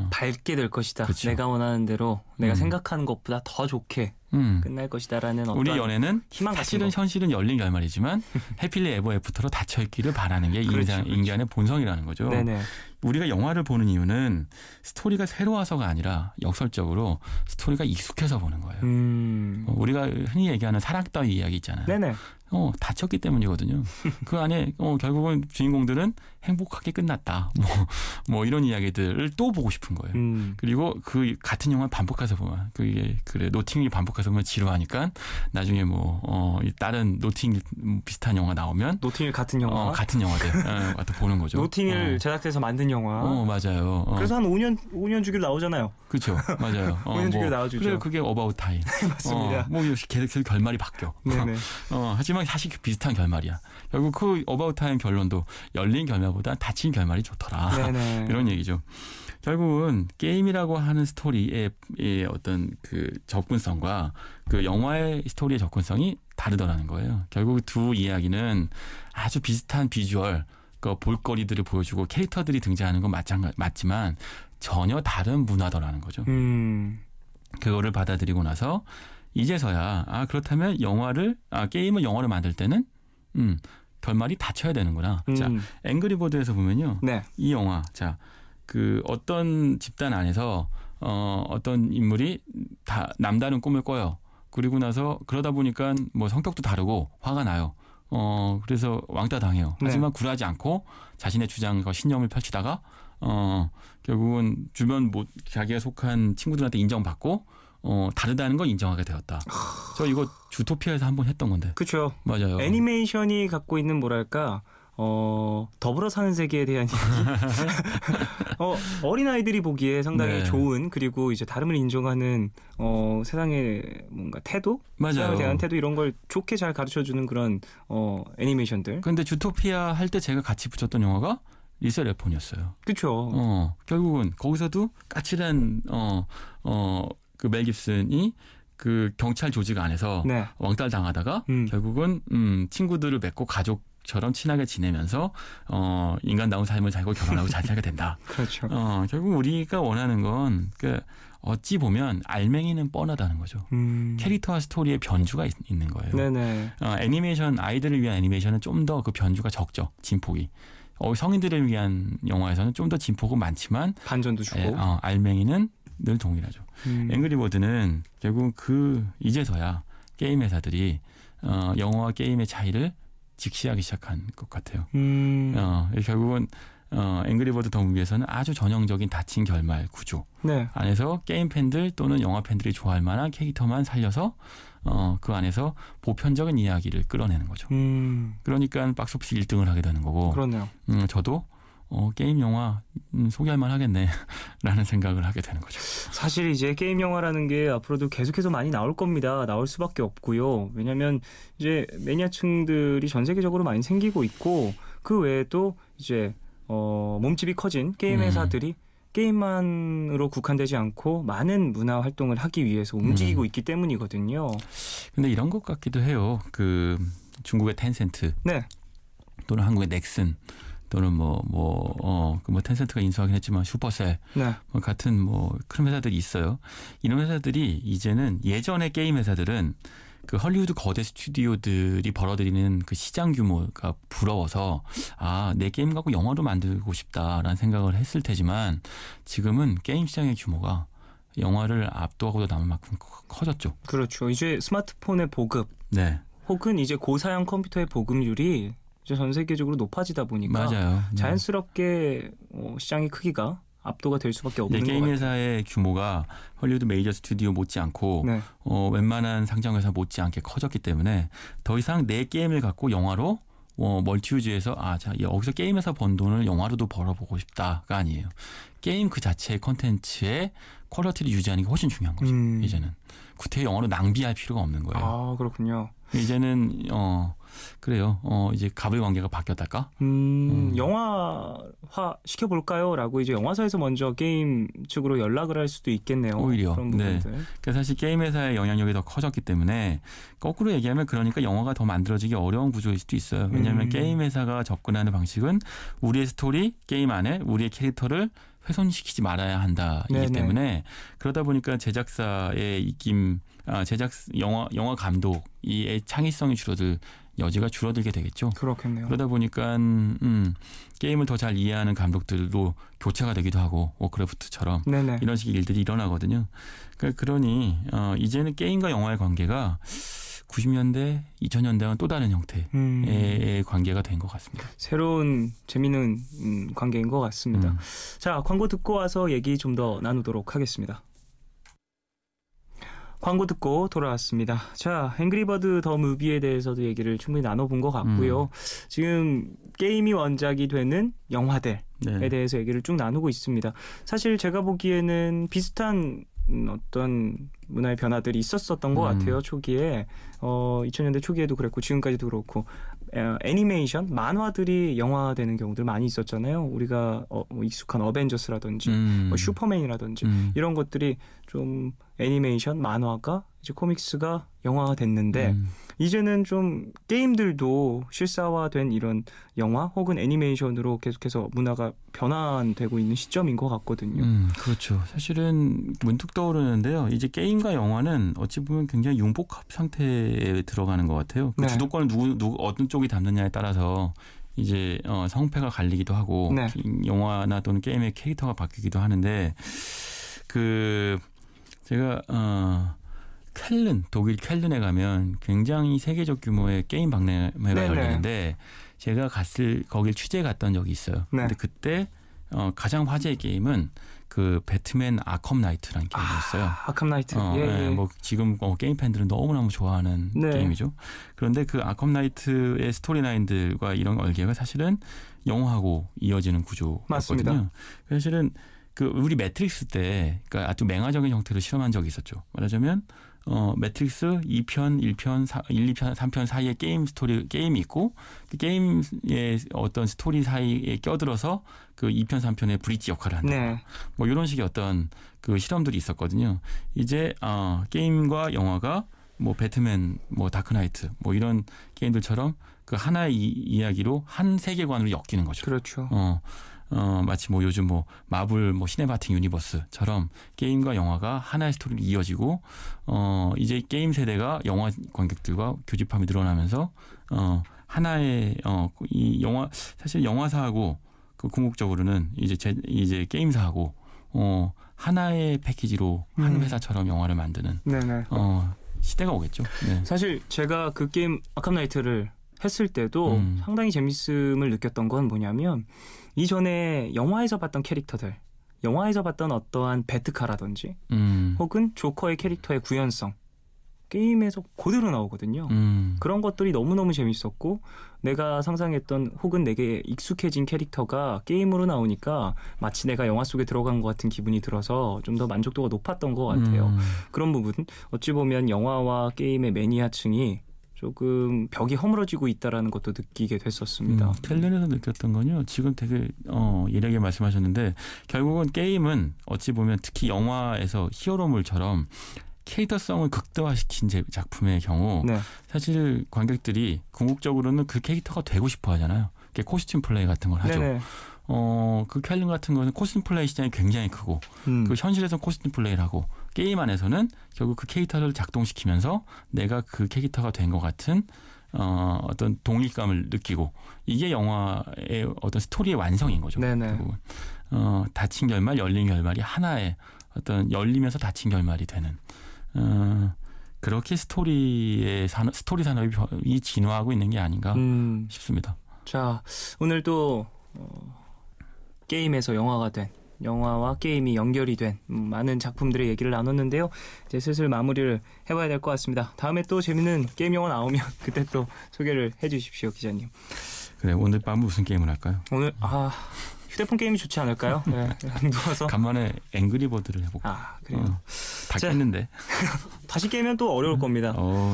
밝게 될 것이다. 그쵸. 내가 원하는 대로 내가 생각하는 것보다 더 좋게 끝날 것이다라는 어떤 우리 연애는 희망 사실은 현실은 열린 결말이지만 해필리 에버 애프터로 닫혀있기를 바라는 게 그렇죠. 인간의 본성이라는 거죠. 네네. 우리가 영화를 보는 이유는 스토리가 새로워서가 아니라 역설적으로 스토리가 익숙해서 보는 거예요. 우리가 흔히 얘기하는 사랑 따위 이야기 있잖아요. 네네. 다쳤기 때문이거든요. 그 안에 결국은 주인공들은 행복하게 끝났다. 뭐 이런 이야기들을 또 보고 싶은 거예요. 그리고 그 같은 영화 반복해서 보면 그게 그래 노팅힐 반복해서 보면 지루하니까 나중에 다른 노팅힐 비슷한 영화 나오면 노팅힐 같은 영화 같은 영화들 또 보는 거죠. 노팅힐 제작사에서 만든 영화. 맞아요. 그래서 한 5년 주기로 나오잖아요. 그렇죠. 맞아요. 5년 주기로 나와주죠. 그래 그게 어바웃 타임. 맞습니다. 계속 결말이 바뀌어. 네네. 하지만 사실 비슷한 결말이야. 결국 그 어바웃 타임 결론도 열린 결말보다 닫힌 결말이 좋더라. 네네. 이런 얘기죠. 결국은 게임이라고 하는 스토리의 어떤 그 접근성과 그 영화의 스토리의 접근성이 다르더라는 거예요. 결국 두 이야기는 아주 비슷한 비주얼, 그 볼거리들을 보여주고 캐릭터들이 등장하는 건 맞지만 전혀 다른 문화더라는 거죠. 그거를 받아들이고 나서 이제서야 그렇다면 게임을 영화로 만들 때는 결말이 닫혀야 되는구나. 자, 앵그리버드에서 보면요. 네. 이 영화 그 어떤 집단 안에서 어떤 인물이 다 남다른 꿈을 꿔요. 그리고 나서 그러다 보니까 뭐 성격도 다르고 화가 나요. 그래서 왕따 당해요. 하지만 굴하지 않고 자신의 주장과 신념을 펼치다가 결국은 주변 자기가 속한 친구들한테 인정받고 다르다는 걸 인정하게 되었다. 저 이거 주토피아에서 한번 했던 건데. 그렇죠. 맞아요. 애니메이션이 갖고 있는 뭐랄까 더불어 사는 세계에 대한 이야기. 어린아이들이 보기에 상당히 좋은, 그리고 이제 다름을 인정하는 세상의 뭔가 태도? 맞아요. 세상에 대한 태도, 이런 걸 좋게 잘 가르쳐주는 그런 애니메이션들. 근데 주토피아 할 때 제가 같이 붙였던 영화가 리셀 랩폰이었어요. 그렇죠. 결국은 거기서도 까칠한 그 멜 깁슨이 그 경찰 조직 안에서 왕따를 당하다가 결국은 친구들을 맺고 가족처럼 친하게 지내면서 인간다운 삶을 살고 결혼하고 잘 살게 된다. 그렇죠. 결국 우리가 원하는 건 어찌 보면 알맹이는 뻔하다는 거죠. 캐릭터와 스토리의 변주가 있는 거예요. 네네. 애니메이션, 아이들을 위한 애니메이션은 좀 더 그 변주가 적죠. 진폭이. 성인들을 위한 영화에서는 좀 더 진폭은 많지만 반전도 주고 알맹이는 늘 동일하죠. 앵그리버드는 결국 이제서야 게임 회사들이 영화와 게임의 차이를 직시하기 시작한 것 같아요. 결국은 앵그리버드 더 무비에서는 아주 전형적인 닫힌 결말 구조 안에서 게임 팬들 또는 영화 팬들이 좋아할 만한 캐릭터만 살려서 그 안에서 보편적인 이야기를 끌어내는 거죠. 그러니까 박스오피스 1등을 하게 되는 거고. 그러네요. 저도 게임 영화 소개할 만 하겠네 라는 생각을 하게 되는 거죠. 사실 이제 게임 영화라는 게 앞으로도 계속해서 많이 나올 겁니다. 나올 수밖에 없고요. 왜냐하면 이제 매니아층들이 전 세계적으로 많이 생기고 있고, 그 외에도 이제 몸집이 커진 게임 회사들이 게임만으로 국한되지 않고 많은 문화 활동을 하기 위해서 움직이고 있기 때문이거든요. 근데 이런 것 같기도 해요. 그 중국의 텐센트 또는 한국의 넥슨 또는 텐센트가 인수하긴 했지만 슈퍼셀 같은 큰 회사들이 있어요. 이런 회사들이 이제는 예전의 게임 회사들은 그 헐리우드 거대 스튜디오들이 벌어들이는 그 시장 규모가 부러워서 내 게임 갖고 영화로 만들고 싶다라는 생각을 했을 테지만 지금은 게임 시장의 규모가 영화를 압도하고도 남을 만큼 커졌죠. 그렇죠. 이제 스마트폰의 보급 혹은 이제 고사양 컴퓨터의 보급률이 이제 전 세계적으로 높아지다 보니까 맞아요. 자연스럽게 시장의 크기가 압도가 될 수밖에 없는 것 게임 같아요. 회사의 규모가 헐리우드 메이저 스튜디오 못지않고 네. 웬만한 상장 회사 못지않게 커졌기 때문에 더 이상 내 게임을 갖고 영화로 멀티유즈에서 자 여기서 게임에서 번 돈을 영화로도 벌어보고 싶다가 아니에요. 게임 그 자체의 콘텐츠의 퀄리티를 유지하는 게 훨씬 중요한 거죠. 이제는 구태여 영화로 낭비할 필요가 없는 거예요. 아, 그렇군요. 이제는 그래요. 이제 갑의 관계가 바뀌었달까? 영화화 시켜볼까요?라고 이제 영화사에서 먼저 게임 측으로 연락을 할 수도 있겠네요. 오히려. 그런 부분들. 그러니까 사실 게임 회사의 영향력이 더 커졌기 때문에 거꾸로 얘기하면 그러니까 영화가 더 만들어지기 어려운 구조일 수도 있어요. 왜냐하면 게임 회사가 접근하는 방식은 우리의 스토리, 게임 안에 우리의 캐릭터를 훼손시키지 말아야 한다이기 네네. 때문에 그러다 보니까 제작사의 입김, 영화 감독 이 창의성이 여지가 줄어들게 되겠죠. 그렇겠네요. 그러다 보니까 게임을 더 잘 이해하는 감독들도 교체가 되기도 하고 워크래프트처럼 네네. 이런 식의 일들이 일어나거든요. 그러니 이제는 게임과 영화의 관계가 90년대, 2000년대와는 또 다른 형태의 관계가 된 것 같습니다. 새로운 재미있는 관계인 것 같습니다. 자, 광고 듣고 와서 얘기 좀 더 나누도록 하겠습니다. 광고 듣고 돌아왔습니다. 자, 앵그리버드 더 무비에 대해서도 얘기를 충분히 나눠본 것 같고요. 지금 게임이 원작이 되는 영화들에 대해서 얘기를 쭉 나누고 있습니다. 사실 제가 보기에는 비슷한 어떤 문화의 변화들이 있었던 것 같아요. 초기에 2000년대 초기에도 그랬고 지금까지도 그렇고 애니메이션, 만화들이 영화되는 경우들 많이 있었잖아요. 우리가 익숙한 어벤져스라든지 슈퍼맨이라든지 이런 것들이 좀 애니메이션, 만화가 이제 코믹스가 영화화됐는데 이제는 좀 게임들도 실사화된 이런 영화 혹은 애니메이션으로 계속해서 문화가 변환되고 있는 시점인 것 같거든요. 그렇죠. 사실은 문득 떠오르는데요. 이제 게임과 영화는 어찌 보면 굉장히 융복합 상태에 들어가는 것 같아요. 그 주도권을 어떤 쪽이 담느냐에 따라서 이제 성패가 갈리기도 하고 영화나 또는 게임의 캐릭터가 바뀌기도 하는데 제가 독일 쾰른에 가면 굉장히 세계적 규모의 게임 박람회가 열리는데 제가 거길 취재 갔던 적이 있어요. 근데 그때 가장 화제의 게임은 그 배트맨 아컴 나이트라는 게임이었어요. 아컴 나이트. 지금 게임 팬들은 너무너무 좋아하는 게임이죠. 그런데 그 아컴 나이트의 스토리라인들과 이런 얼개가 사실은 영화하고 이어지는 구조였거든요. 맞습니다. 사실은 우리 매트릭스 때 그러니까 아주 맹화적인 형태로 실험한 적이 있었죠. 말하자면 매트릭스 2편, 1편, 1, 2편, 3편 사이에 게임이 있고 그 게임의 어떤 스토리 사이에 껴들어서 그 2편, 3편의 브릿지 역할을 한다. 이런 식의 어떤 그 실험들이 있었거든요. 이제 게임과 영화가 배트맨, 다크나이트 이런 게임들처럼 그 하나의 이야기로 한 세계관으로 엮이는 거죠. 그렇죠. 마치 요즘 마블 시네마틱 유니버스처럼 게임과 영화가 하나의 스토리로 이어지고 이제 게임 세대가 영화 관객들과 교집합이 늘어나면서 하나의 이 영화 사실 영화사하고 궁극적으로는 이제 게임사하고 하나의 패키지로 한 회사처럼 영화를 만드는 시대가 오겠죠. 네. 사실 제가 그 게임 아캄 나이트를 했을 때도 상당히 재밌음을 느꼈던 건 뭐냐면 이전에 영화에서 봤던 캐릭터들, 영화에서 봤던 어떠한 배트카라든지 혹은 조커의 캐릭터의 구현성 게임에서 그대로 나오거든요. 그런 것들이 너무너무 재밌었고 내가 상상했던 혹은 내게 익숙해진 캐릭터가 게임으로 나오니까 마치 내가 영화 속에 들어간 것 같은 기분이 들어서 좀 더 만족도가 높았던 것 같아요. 그런 부분 어찌 보면 영화와 게임의 매니아층이 조금 벽이 허물어지고 있다라는 것도 느끼게 됐었습니다. 캘린에서 느꼈던 건요. 지금 되게 예리하게 말씀하셨는데 결국은 게임은 어찌 보면 특히 영화에서 히어로물처럼 캐릭터성을 극대화시킨 작품의 경우 사실 관객들이 궁극적으로는 그 캐릭터가 되고 싶어 하잖아요. 그게 코스튬 플레이 같은 걸 하죠. 그 캘린 같은 거는 코스튬 플레이 시장이 굉장히 크고 그 현실에서는 코스튬 플레이를 하고 게임 안에서는 결국 그 캐릭터를 작동시키면서 내가 그 캐릭터가 된 것 같은 어떤 동일감을 느끼고 이게 영화의 어떤 스토리의 완성인 거죠. 결국은 닫힌 결말, 열린 결말이 하나의 어떤 열리면서 닫힌 결말이 되는 그렇게 스토리 산업이 진화하고 있는 게 아닌가 싶습니다. 자, 오늘도 게임에서 영화가 된 영화와 게임이 연결이 된 많은 작품들의 얘기를 나눴는데요. 이제 슬슬 마무리를 해봐야 될 것 같습니다. 다음에 또 재밌는 게임 영화 나오면 그때 또 소개를 해주십시오, 기자님. 그래, 오늘 밤 무슨 게임을 할까요? 오늘 휴대폰 게임이 좋지 않을까요? 네, 누워서 간만에 앵그리버드를 해볼까. 그래요. 다 깼는데. 다시 깨면 또 어려울 겁니다.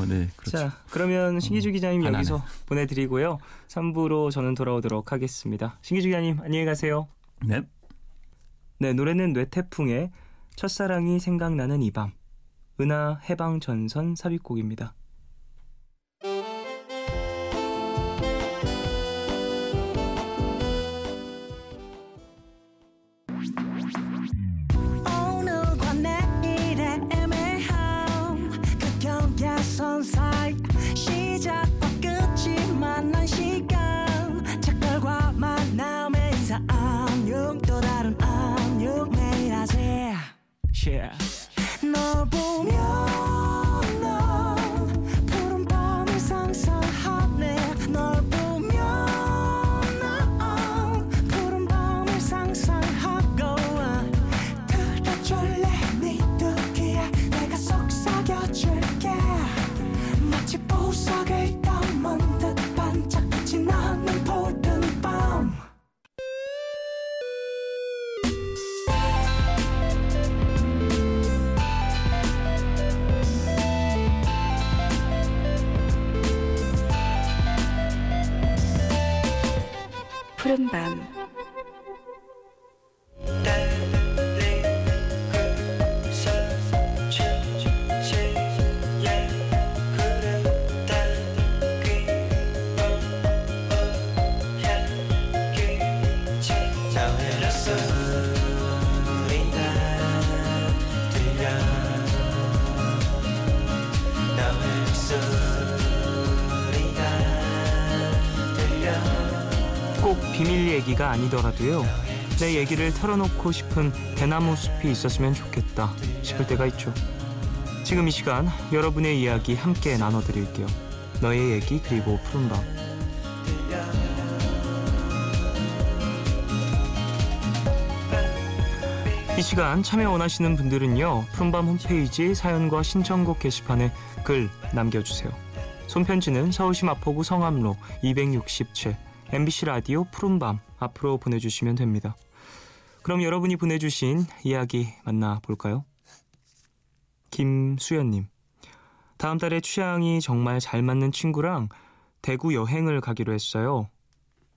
네, 그렇죠. 자, 그러면 신기주 기자님 여기서 보내드리고요. 3부로 저는 돌아오도록 하겠습니다. 신기주 기자님 안녕히 가세요. 네. 네, 노래는 뇌태풍의 첫사랑이 생각나는 이 밤. 은하 해방전선 삽입곡입니다. 시작과 끝이 만난 시간 착각과 만남의 인사 안녕 또 다른 안녕 매일 하지 널 보면 넌 푸른 밤을 상상하네 널 보면 넌 푸른 밤을 상상하고 들어줄래 네 두기에 내가 속삭여줄게 마치 보석을 담은 듯 반짝이지 않는 푸른 밤 푸른밤 꼭 비밀 얘기가 아니더라도요. 내 얘기를 털어놓고 싶은 대나무 숲이 있었으면 좋겠다 싶을 때가 있죠. 지금 이 시간 여러분의 이야기 함께 나눠드릴게요. 너의 얘기 그리고 푸른밤. 이 시간 참여 원하시는 분들은요. 푸른밤 홈페이지 사연과 신청곡 게시판에 글 남겨주세요. 손편지는 서울시 마포구 성암로 267 MBC 라디오 푸른밤 앞으로 보내주시면 됩니다. 그럼 여러분이 보내주신 이야기 만나볼까요? 김수연님, 다음 달에 취향이 정말 잘 맞는 친구랑 대구 여행을 가기로 했어요.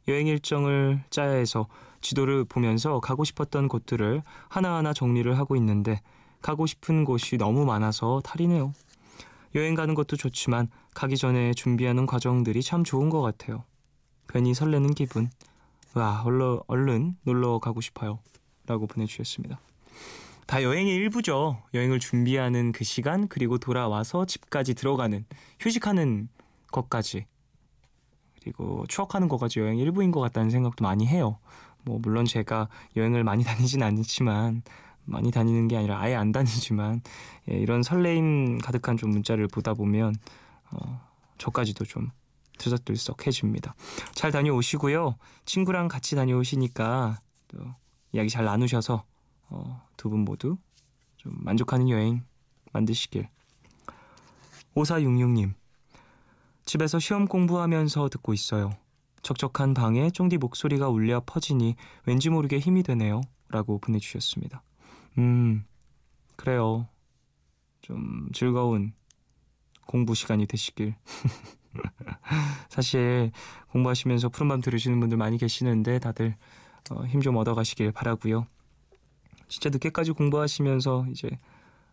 여행 일정을 짜야 해서 지도를 보면서 가고 싶었던 곳들을 하나하나 정리를 하고 있는데 가고 싶은 곳이 너무 많아서 탈이네요. 여행 가는 것도 좋지만 가기 전에 준비하는 과정들이 참 좋은 것 같아요. 괜히 설레는 기분. 와, 얼른 놀러 가고 싶어요. 라고 보내주셨습니다. 다 여행의 일부죠. 여행을 준비하는 그 시간, 그리고 돌아와서 집까지 들어가는, 휴식하는 것까지, 그리고 추억하는 것까지 여행의 일부인 것 같다는 생각도 많이 해요. 물론 제가 여행을 많이 다니진 않지만, 많이 다니는 게 아니라 아예 안 다니지만, 이런 설레임 가득한 좀 문자를 보다 보면 저까지도 좀 들썩들썩해집니다. 잘 다녀오시고요. 친구랑 같이 다녀오시니까 또 이야기 잘 나누셔서 두 분 모두 좀 만족하는 여행 만드시길. 5466님, 집에서 시험 공부하면서 듣고 있어요. 척척한 방에 쫑디 목소리가 울려 퍼지니 왠지 모르게 힘이 되네요. 라고 보내주셨습니다. 그래요. 좀 즐거운 공부 시간이 되시길. 사실 공부하시면서 푸른밤 들으시는 분들 많이 계시는데 다들 힘 좀 얻어가시길 바라고요. 진짜 늦게까지 공부하시면서 이제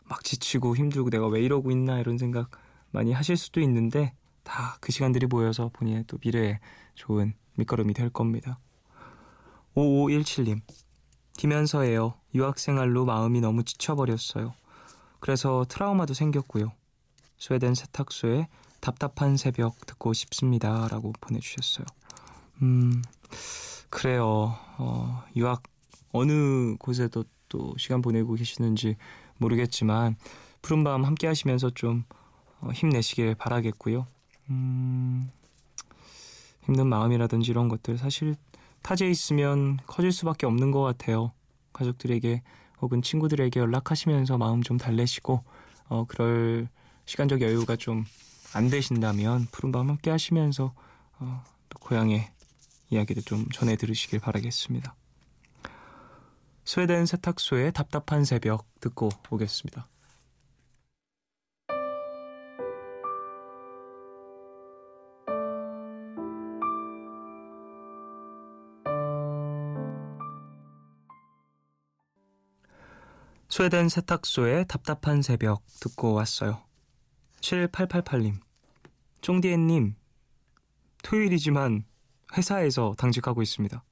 막 지치고 힘들고 내가 왜 이러고 있나 이런 생각 많이 하실 수도 있는데 다 그 시간들이 모여서 본인의 또 미래에 좋은 밑거름이 될 겁니다. 5517님, 김현서예요. 유학생활로 마음이 너무 지쳐버렸어요. 그래서 트라우마도 생겼고요. 스웨덴 세탁소에 답답한 새벽 듣고 싶습니다. 라고 보내주셨어요. 그래요. 유학 어느 곳에도 또 시간 보내고 계시는지 모르겠지만 푸른밤 함께 하시면서 좀 힘내시길 바라겠고요. 힘든 마음이라든지 이런 것들 사실 타지에 있으면 커질 수밖에 없는 것 같아요. 가족들에게 혹은 친구들에게 연락하시면서 마음 좀 달래시고 그럴 시간적 여유가 좀 안 되신다면 푸른밤 함께 하시면서 또 고향의 이야기를 좀 전해 들으시길 바라겠습니다. 스웨덴 세탁소의 답답한 새벽 듣고 오겠습니다. 스웨덴 세탁소의 답답한 새벽 듣고 왔어요. 7888님, 쫑디엔님, 토요일이지만 회사에서 당직하고 있습니다.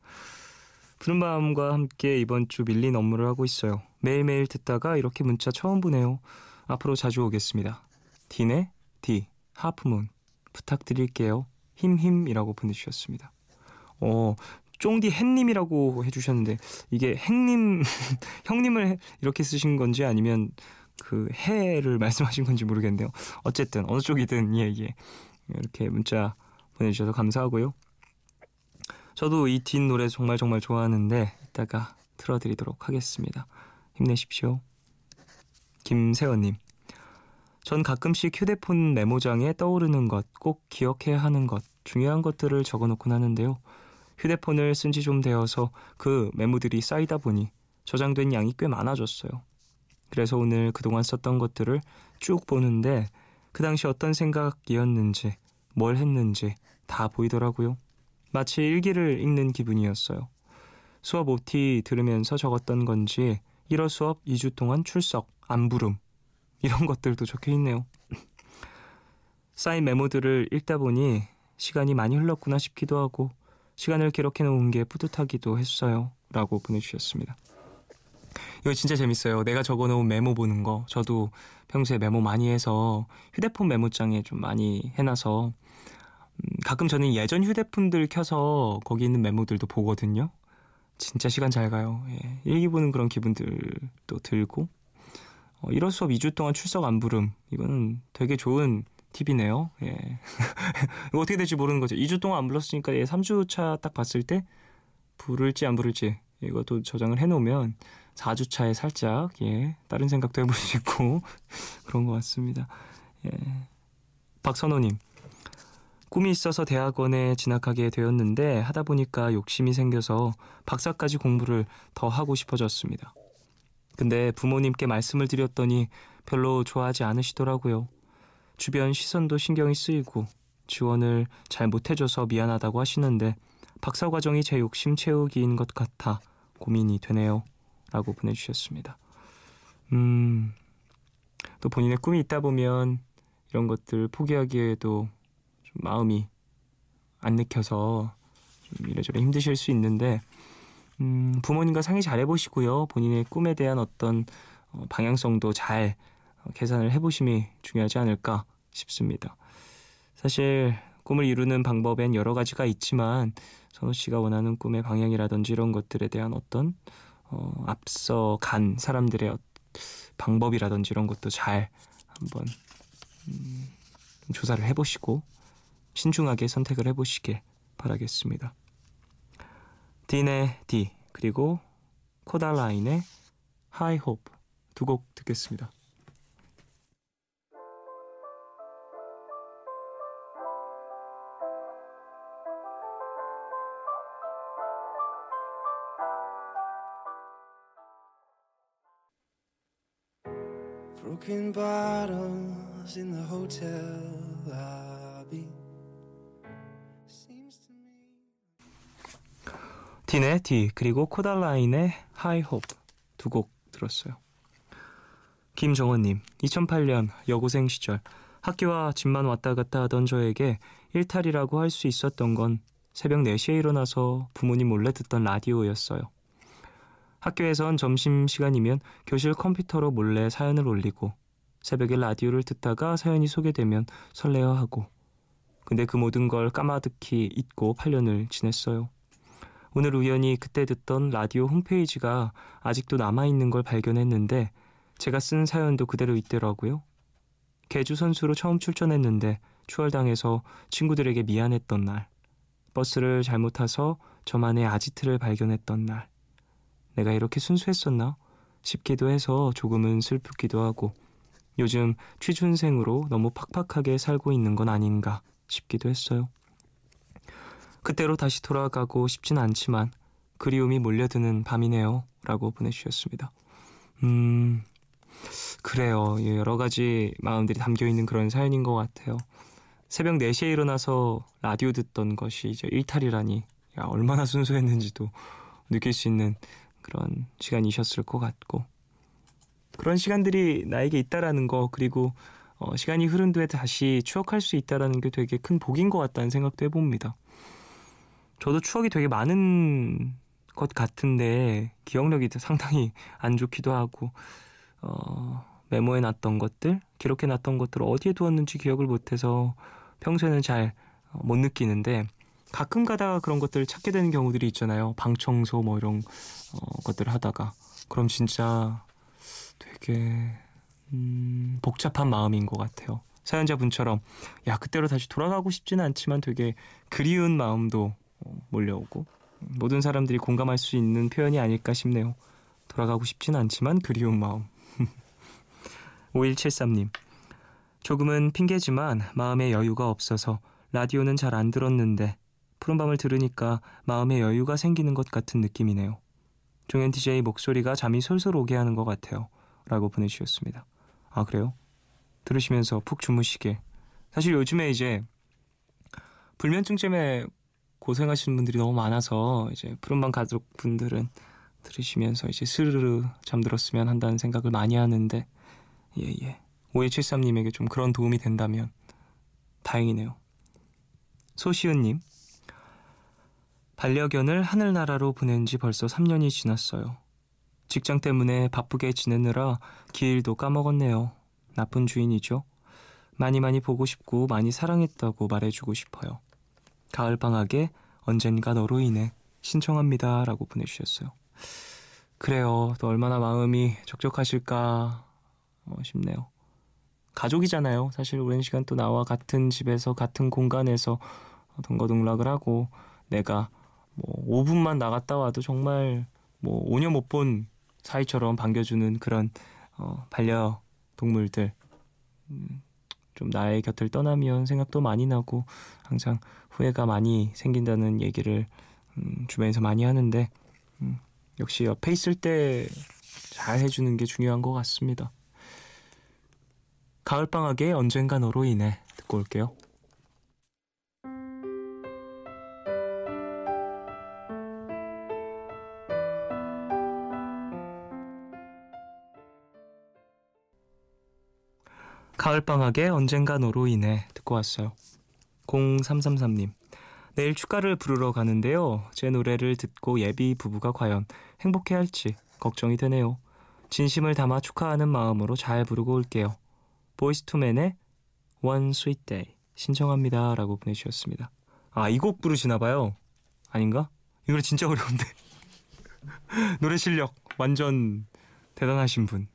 푸른밤과 함께 이번 주 밀린 업무를 하고 있어요. 매일매일 듣다가 이렇게 문자 처음 보네요. 앞으로 자주 오겠습니다. 디네 디 하프문 부탁드릴게요. 힘힘이라고 보내주셨습니다. 쫑디 햇님이라고 해주셨는데 이게 행님 형님을 이렇게 쓰신 건지 아니면 그 해를 말씀하신 건지 모르겠네요. 어쨌든 어느 쪽이든 예 이렇게 문자 보내주셔서 감사하고요. 저도 이 딘 노래 정말 좋아하는데 이따가 틀어드리도록 하겠습니다. 힘내십시오. 김세원님, 전 가끔씩 휴대폰 메모장에 떠오르는 것, 꼭 기억해야 하는 것, 중요한 것들을 적어놓곤 하는데요. 휴대폰을 쓴 지 좀 되어서 그 메모들이 쌓이다 보니 저장된 양이 꽤 많아졌어요. 그래서 오늘 그동안 썼던 것들을 쭉 보는데 그 당시 어떤 생각이었는지 뭘 했는지 다 보이더라고요. 마치 일기를 읽는 기분이었어요. 수업 OT 들으면서 적었던 건지 1월 수업 2주 동안 출석, 안 부름 이런 것들도 적혀있네요. 쌓인 메모들을 읽다 보니 시간이 많이 흘렀구나 싶기도 하고 시간을 기록해놓은 게 뿌듯하기도 했어요. 라고 보내주셨습니다. 이거 진짜 재밌어요. 내가 적어놓은 메모 보는 거. 저도 평소에 메모 많이 해서 휴대폰 메모장에 좀 많이 해놔서 가끔 저는 예전 휴대폰들 켜서 거기 있는 메모들도 보거든요. 진짜 시간 잘 가요. 예. 일기 보는 그런 기분들도 들고 1월 수업 2주 동안 출석 안 부름. 이거는 되게 좋은 팁이네요. 예. 이거 어떻게 될지 모르는 거죠. 2주 동안 안 불렀으니까 3주차 딱 봤을 때 부를지 안 부를지 이것도 저장을 해놓으면 4주차에 살짝 다른 생각도 해볼 수 있고 그런 것 같습니다. 예. 박선호님, 꿈이 있어서 대학원에 진학하게 되었는데 하다 보니까 욕심이 생겨서 박사까지 공부를 더 하고 싶어졌습니다. 근데 부모님께 말씀을 드렸더니 별로 좋아하지 않으시더라고요. 주변 시선도 신경이 쓰이고 지원을 잘 못해줘서 미안하다고 하시는데 박사 과정이 제 욕심 채우기인 것 같아 고민이 되네요. 라고 보내주셨습니다. 또 본인의 꿈이 있다 보면 이런 것들 포기하기에도 좀 마음이 안 내켜서 좀 이래저래 힘드실 수 있는데 부모님과 상의 잘 해보시고요. 본인의 꿈에 대한 어떤 방향성도 잘 계산을 해보심이 중요하지 않을까 싶습니다. 사실 꿈을 이루는 방법엔 여러 가지가 있지만 선호 씨가 원하는 꿈의 방향이라든지 이런 것들에 대한 어떤 앞서 간 사람들의 방법이라든지 이런 것도 잘 한번 조사를 해보시고 신중하게 선택을 해보시길 바라겠습니다. 딘의 디 그리고 코달라인의 High Hope 두 곡 듣겠습니다. Broken bottles in the hotel lobby. Seems to me. 딘의 디 그리고 코달라인의 High Hope 두 곡 들었어요. 김정원님, 2008년 여고생 시절 학교와 집만 왔다 갔다 하던 저에게 일탈이라고 할 수 있었던 건 새벽 4시에 일어나서 부모님 몰래 듣던 라디오였어요. 학교에선 점심시간이면 교실 컴퓨터로 몰래 사연을 올리고 새벽에 라디오를 듣다가 사연이 소개되면 설레어하고 근데 그 모든 걸 까마득히 잊고 8년을 지냈어요. 오늘 우연히 그때 듣던 라디오 홈페이지가 아직도 남아있는 걸 발견했는데 제가 쓴 사연도 그대로 있더라고요. 계주 선수로 처음 출전했는데 추월당해서 친구들에게 미안했던 날, 버스를 잘못 타서 저만의 아지트를 발견했던 날, 내가 이렇게 순수했었나 싶기도 해서 조금은 슬프기도 하고 요즘 취준생으로 너무 팍팍하게 살고 있는 건 아닌가 싶기도 했어요. 그때로 다시 돌아가고 싶진 않지만 그리움이 몰려드는 밤이네요 라고 보내주셨습니다. 그래요. 여러 가지 마음들이 담겨있는 그런 사연인 것 같아요. 새벽 4시에 일어나서 라디오 듣던 것이 이제 일탈이라니 얼마나 순수했는지도 느낄 수 있는 그런 시간이셨을 것 같고 그런 시간들이 나에게 있다라는 거 그리고 시간이 흐른 뒤에 다시 추억할 수 있다라는 게 되게 큰 복인 것 같다는 생각도 해봅니다. 저도 추억이 되게 많은 것 같은데 기억력이 상당히 안 좋기도 하고 메모해놨던 것들, 기록해놨던 것들을 어디에 두었는지 기억을 못해서 평소에는 잘 못 느끼는데 가끔 가다가 그런 것들을 찾게 되는 경우들이 있잖아요. 방 청소 뭐 이런 것들을 하다가 그럼 진짜 되게 복잡한 마음인 것 같아요. 사연자분처럼 그때로 다시 돌아가고 싶지는 않지만 되게 그리운 마음도 몰려오고 모든 사람들이 공감할 수 있는 표현이 아닐까 싶네요. 돌아가고 싶진 않지만 그리운 마음. 5173님 조금은 핑계지만 마음의 여유가 없어서 라디오는 잘 안 들었는데 푸른밤을 들으니까 마음의 여유가 생기는 것 같은 느낌이네요. 종현 DJ 목소리가 잠이 솔솔 오게 하는 것 같아요 라고 보내주셨습니다. 아 그래요? 들으시면서 푹 주무시게. 사실 요즘에 이제 불면증 때문에 고생하시는 분들이 너무 많아서 이제 푸른밤 가족분들은 들으시면서 이제 스르르 잠들었으면 한다는 생각을 많이 하는데 5173님에게 좀 그런 도움이 된다면 다행이네요. 소시은님 반려견을 하늘나라로 보낸 지 벌써 3년이 지났어요. 직장 때문에 바쁘게 지내느라 기일도 까먹었네요. 나쁜 주인이죠. 많이 보고 싶고 많이 사랑했다고 말해주고 싶어요. 가을방학에 언젠가 너로 인해 신청합니다 라고 보내주셨어요. 그래요. 또 얼마나 마음이 적적하실까 싶네요. 가족이잖아요. 사실 오랜 시간 또 나와 같은 집에서 같은 공간에서 동거동락을 하고 내가 뭐 5분만 나갔다 와도 정말 뭐 5년 못 본 사이처럼 반겨주는 그런 반려동물들 좀 나의 곁을 떠나면 생각도 많이 나고 항상 후회가 많이 생긴다는 얘기를 주변에서 많이 하는데 역시 옆에 있을 때 잘 해주는 게 중요한 것 같습니다. 가을방학에 언젠가 너로 인해 듣고 올게요. 가을방학에 언젠가 너로 인해 듣고 왔어요. 0333님 내일 축가를 부르러 가는데요. 제 노래를 듣고 예비 부부가 과연 행복해할지 걱정이 되네요. 진심을 담아 축하하는 마음으로 잘 부르고 올게요. 보이스투맨의 One Sweet Day 신청합니다 라고 보내주셨습니다. 이 곡 부르시나봐요. 아닌가? 이 노래 진짜 어려운데 노래 실력 완전 대단하신 분.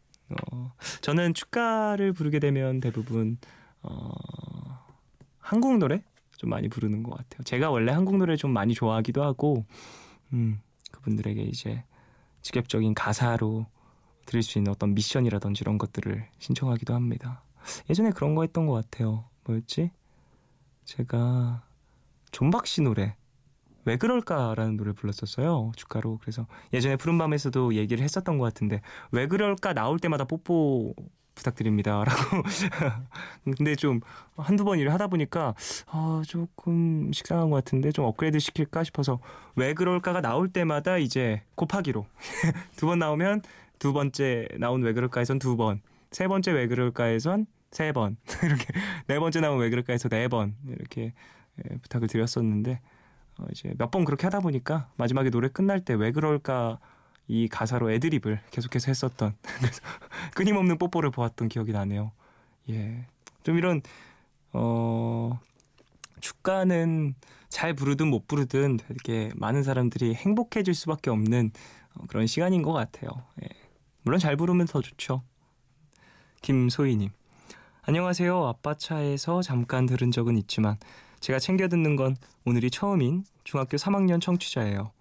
저는 축가를 부르게 되면 대부분 한국 노래 좀 많이 부르는 것 같아요. 제가 원래 한국 노래 좀 많이 좋아하기도 하고 그분들에게 이제 직접적인 가사로 드릴 수 있는 어떤 미션이라든지 이런 것들을 신청하기도 합니다. 예전에 그런 거 했던 것 같아요. 뭐였지? 제가 존박 씨 노래 왜 그럴까라는 노래를 불렀었어요. 축가로. 그래서 예전에 푸른밤에서도 얘기를 했었던 것 같은데 왜 그럴까 나올 때마다 뽀뽀 부탁드립니다 라고 근데 좀 한두 번 일을 하다 보니까 조금 식상한 것 같은데 좀 업그레이드 시킬까 싶어서 왜 그럴까가 나올 때마다 이제 곱하기로 두 번 나오면 두 번째 나온 왜 그럴까에선 2번, 세 번째 왜 그럴까에선 3번 이렇게 네 번째 나온 왜 그럴까에서 4번 이렇게 부탁을 드렸었는데 이제 몇 번 그렇게 하다 보니까 마지막에 노래 끝날 때 왜 그럴까 이 가사로 애드립을 계속해서 했었던 그래서 끊임없는 뽀뽀를 보았던 기억이 나네요. 좀 이런 축가는 잘 부르든 못 부르든 되게 많은 사람들이 행복해질 수밖에 없는 그런 시간인 것 같아요. 물론 잘 부르면 더 좋죠. 김소희님 안녕하세요. 아빠 차에서 잠깐 들은 적은 있지만 제가 챙겨 듣는 건 오늘이 처음인 중학교 3학년 청취자예요.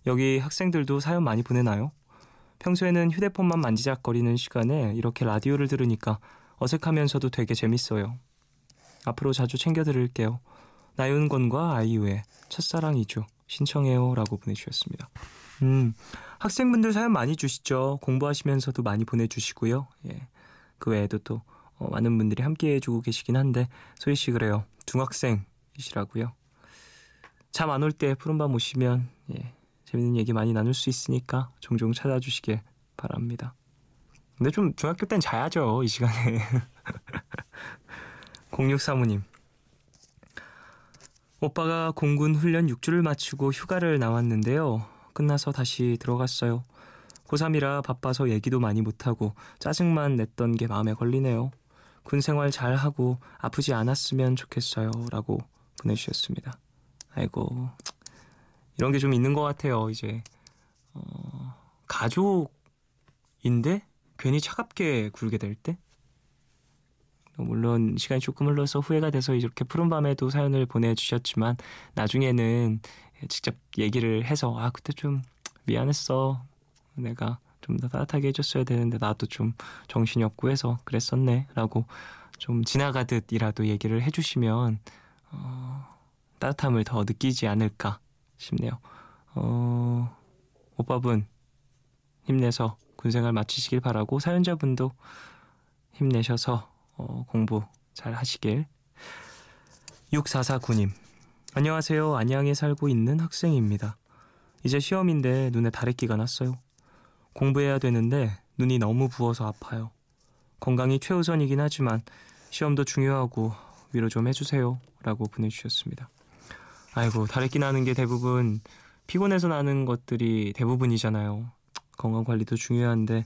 여기 학생들도 사연 많이 보내나요? 평소에는 휴대폰만 만지작거리는 시간에 이렇게 라디오를 들으니까 어색하면서도 되게 재밌어요. 앞으로 자주 챙겨 들을게요. 나윤권과 아이유의 첫사랑이죠. 신청해요 라고 보내주셨습니다. 학생분들 사연 많이 주시죠. 공부하시면서도 많이 보내주시고요. 예. 그 외에도 또 많은 분들이 함께 해주고 계시긴 한데 소희씨 그래요. 중학생이시라고요. 잠 안 올 때 푸른밤 오시면 재밌는 얘기 많이 나눌 수 있으니까 종종 찾아주시길 바랍니다. 근데 좀 중학교 땐 자야죠. 이 시간에. 0635님. 오빠가 공군 훈련 6주를 마치고 휴가를 나왔는데요. 끝나서 다시 들어갔어요. 고3이라 바빠서 얘기도 많이 못하고 짜증만 냈던 게 마음에 걸리네요. 군 생활 잘하고 아프지 않았으면 좋겠어요 라고 보내주셨습니다. 아이고 이런 게 좀 있는 것 같아요. 이제 가족인데 괜히 차갑게 굴게 될 때 물론 시간이 조금 흘러서 후회가 돼서 이렇게 푸른밤에도 사연을 보내주셨지만 나중에는 직접 얘기를 해서 그때 좀 미안했어. 내가 좀 더 따뜻하게 해줬어야 되는데 나도 좀 정신이 없고 해서 그랬었네 라고 좀 지나가듯이라도 얘기를 해주시면 따뜻함을 더 느끼지 않을까 싶네요. 오빠분 힘내서 군생활 마치시길 바라고 사연자분도 힘내셔서 공부 잘 하시길. 6449님 안녕하세요. 안양에 살고 있는 학생입니다. 이제 시험인데 눈에 다래끼가 났어요. 공부해야 되는데 눈이 너무 부어서 아파요. 건강이 최우선이긴 하지만 시험도 중요하고 위로 좀 해주세요 라고 보내주셨습니다. 아이고 다래끼 나는 게 대부분 피곤해서 나는 것들이 대부분이잖아요. 건강관리도 중요한데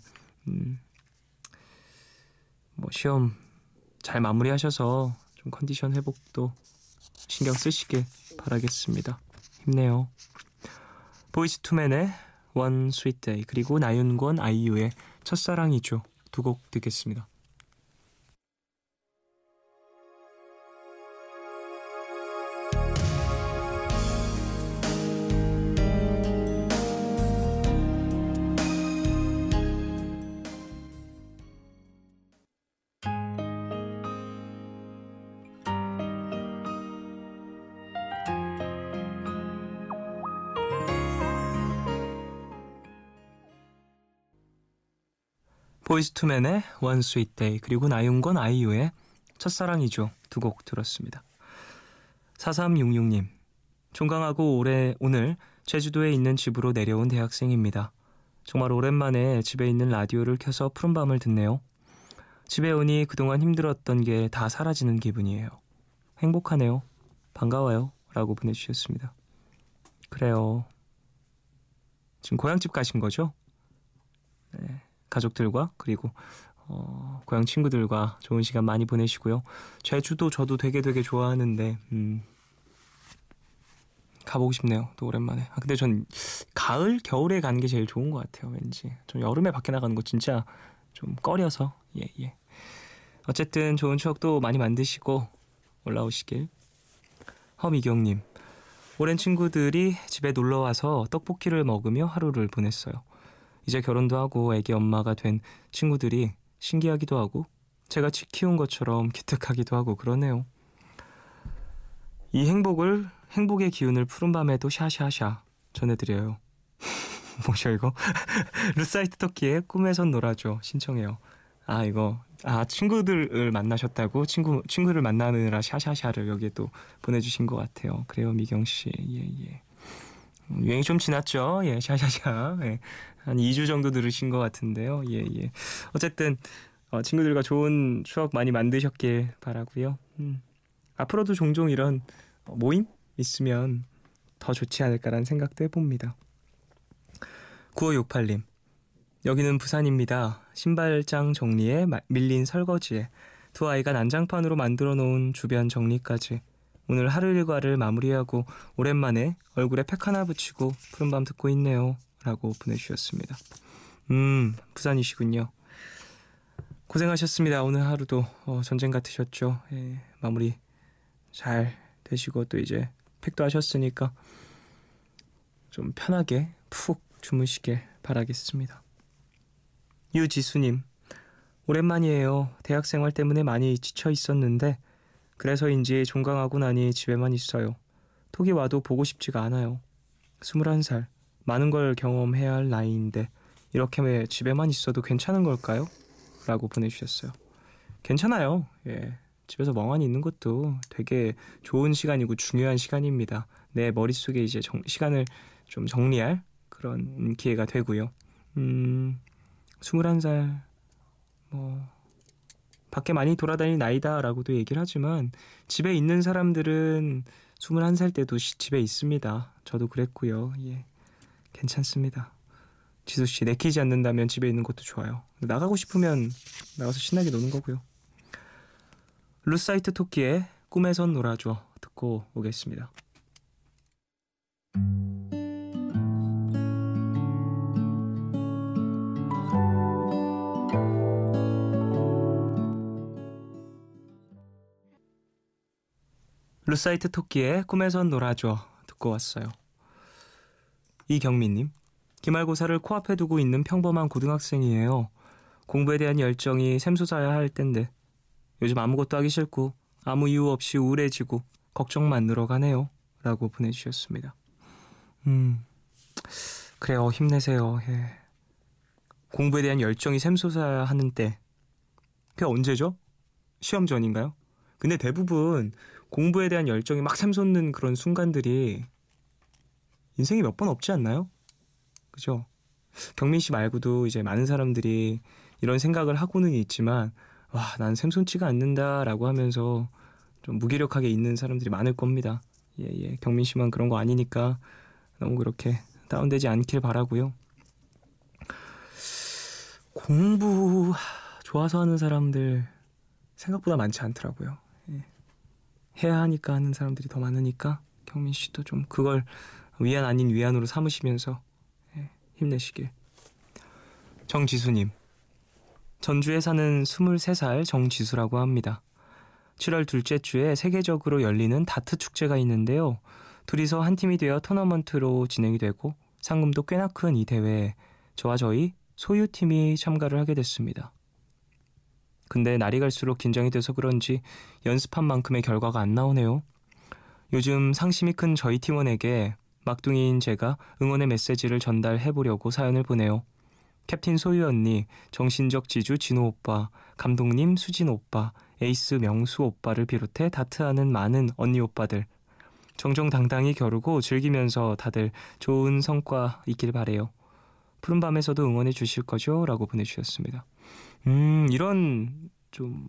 시험 잘 마무리하셔서 좀 컨디션 회복도 신경 쓰시길 바라겠습니다. 힘내요. 보이스투맨의 One Sweet Day 그리고 나윤권 아이유의 첫사랑이죠. 두 곡 듣겠습니다. 보이스투맨의 One Sweet Day 그리고 나윤권 아이유의 첫사랑이죠. 두 곡 들었습니다. 4366님 종강하고 오늘 제주도에 있는 집으로 내려온 대학생입니다. 정말 오랜만에 집에 있는 라디오를 켜서 푸른밤을 듣네요. 집에 오니 그동안 힘들었던 게 다 사라지는 기분이에요. 행복하네요. 반가워요 라고 보내주셨습니다. 그래요. 지금 고향집 가신 거죠? 네. 가족들과 그리고 고향 친구들과 좋은 시간 많이 보내시고요. 제주도 저도 되게 좋아하는데 가보고 싶네요. 또 오랜만에. 근데 전 가을, 겨울에 가는 게 제일 좋은 것 같아요. 왠지. 좀 여름에 밖에 나가는 거 진짜 좀 꺼려서. 예. 어쨌든 좋은 추억도 많이 만드시고 올라오시길. 허미경님. 오랜 친구들이 집에 놀러와서 떡볶이를 먹으며 하루를 보냈어요. 이제 결혼도 하고 애기 엄마가 된 친구들이 신기하기도 하고 제가 키운 것처럼 기특하기도 하고 그러네요. 이 행복의 기운을 푸른밤에도 샤샤샤 전해드려요. 뭐죠 이거? 루사이트 토끼의 꿈에선 놀아줘 신청해요. 이거 친구들을 만나셨다고 친구를 만나느라 샤샤샤를 여기에 또 보내주신 것 같아요. 그래요 미경씨. 예. 유행이 좀 지났죠. 예, 샤샤샤. 예. 한 2주 정도 들으신 것 같은데요. 예. 어쨌든 친구들과 좋은 추억 많이 만드셨길 바라고요. 앞으로도 종종 이런 모임 있으면 더 좋지 않을까라는 생각도 해봅니다. 9568님. 여기는 부산입니다. 신발장 정리에 밀린 설거지에 두 아이가 난장판으로 만들어 놓은 주변 정리까지 오늘 하루 일과를 마무리하고 오랜만에 얼굴에 팩 하나 붙이고 푸른밤 듣고 있네요 라고 보내주셨습니다. 부산이시군요. 고생하셨습니다. 오늘 하루도 전쟁 같으셨죠. 예, 마무리 잘 되시고 또 이제 팩도 하셨으니까 좀 편하게 푹 주무시길 바라겠습니다. 유지수님, 오랜만이에요. 대학생활 때문에 많이 지쳐 있었는데 그래서인지 종강하고 나니 집에만 있어요. 톡이 와도 보고 싶지가 않아요. 21살, 많은 걸 경험해야 할 나이인데 이렇게 집에만 있어도 괜찮은 걸까요? 라고 보내주셨어요. 괜찮아요. 예, 집에서 멍하니 있는 것도 되게 좋은 시간이고 중요한 시간입니다. 내 머릿속에 이제 시간을 좀 정리할 그런 기회가 되고요. 21살 밖에 많이 돌아다닐 나이다라고도 얘기를 하지만 집에 있는 사람들은 21살 때도 집에 있습니다. 저도 그랬고요. 예, 괜찮습니다. 지수씨, 내키지 않는다면 집에 있는 것도 좋아요. 나가고 싶으면 나가서 신나게 노는 거고요. 루사이트 토끼의 꿈에선 놀아줘 듣고 오겠습니다. 루사이트 토끼의 꿈에선 놀아줘 듣고 왔어요. 이경민님, 기말고사를 코앞에 두고 있는 평범한 고등학생이에요. 공부에 대한 열정이 샘솟아야 할 텐데 요즘 아무것도 하기 싫고 아무 이유 없이 우울해지고 걱정만 늘어가네요. 라고 보내주셨습니다. 그래요. 힘내세요. 예. 공부에 대한 열정이 샘솟아야 하는 때, 그게 언제죠? 시험 전인가요? 근데 대부분 공부에 대한 열정이 막 샘솟는 그런 순간들이 인생에 몇 번 없지 않나요? 그죠? 경민 씨 말고도 이제 많은 사람들이 이런 생각을 하고는 있지만, 와, 난 샘솟지가 않는다라고 하면서 좀 무기력하게 있는 사람들이 많을 겁니다. 예. 경민 씨만 그런 거 아니니까 너무 그렇게 다운되지 않길 바라고요. 공부 좋아서 하는 사람들 생각보다 많지 않더라고요. 예. 해야 하니까 하는 사람들이 더 많으니까 경민 씨도 좀 그걸 위안 아닌 위안으로 삼으시면서 힘내시길. 정지수님, 전주에 사는 23살 정지수라고 합니다. 7월 둘째 주에 세계적으로 열리는 다트 축제가 있는데요. 둘이서 한 팀이 되어 토너먼트로 진행이 되고 상금도 꽤나 큰 이 대회에 저와 저희 소유팀이 참가를 하게 됐습니다. 근데 날이 갈수록 긴장이 돼서 그런지 연습한 만큼의 결과가 안 나오네요. 요즘 상심이 큰 저희 팀원에게 막둥이인 제가 응원의 메시지를 전달해보려고 사연을 보내요. 캡틴 소유 언니, 정신적 지주 진호 오빠, 감독님 수진 오빠, 에이스 명수 오빠를 비롯해 다트하는 많은 언니 오빠들, 정정당당히 겨루고 즐기면서 다들 좋은 성과 있길 바래요. 푸른밤에서도 응원해 주실 거죠? 라고 보내주셨습니다. 이런 좀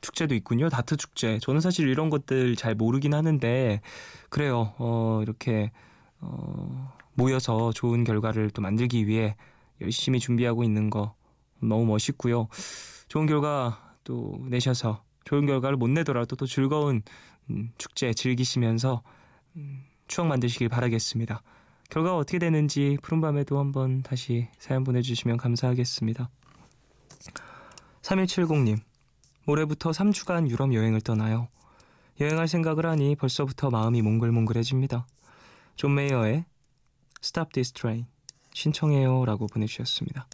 축제도 있군요. 다트 축제. 저는 사실 이런 것들 잘 모르긴 하는데 그래요. 이렇게 모여서 좋은 결과를 또 만들기 위해 열심히 준비하고 있는 거 너무 멋있고요. 좋은 결과 또 내셔서 좋은 결과를 못 내더라도 또 즐거운 축제 즐기시면서 추억 만드시길 바라겠습니다. 결과가 어떻게 되는지 푸른밤에도 한번 다시 사연 보내주시면 감사하겠습니다. 3170님, 올해부터 3주간 유럽 여행을 떠나요. 여행할 생각을 하니 벌써부터 마음이 몽글몽글해집니다. 존 메이어의 Stop This Train 신청해요 라고 보내주셨습니다.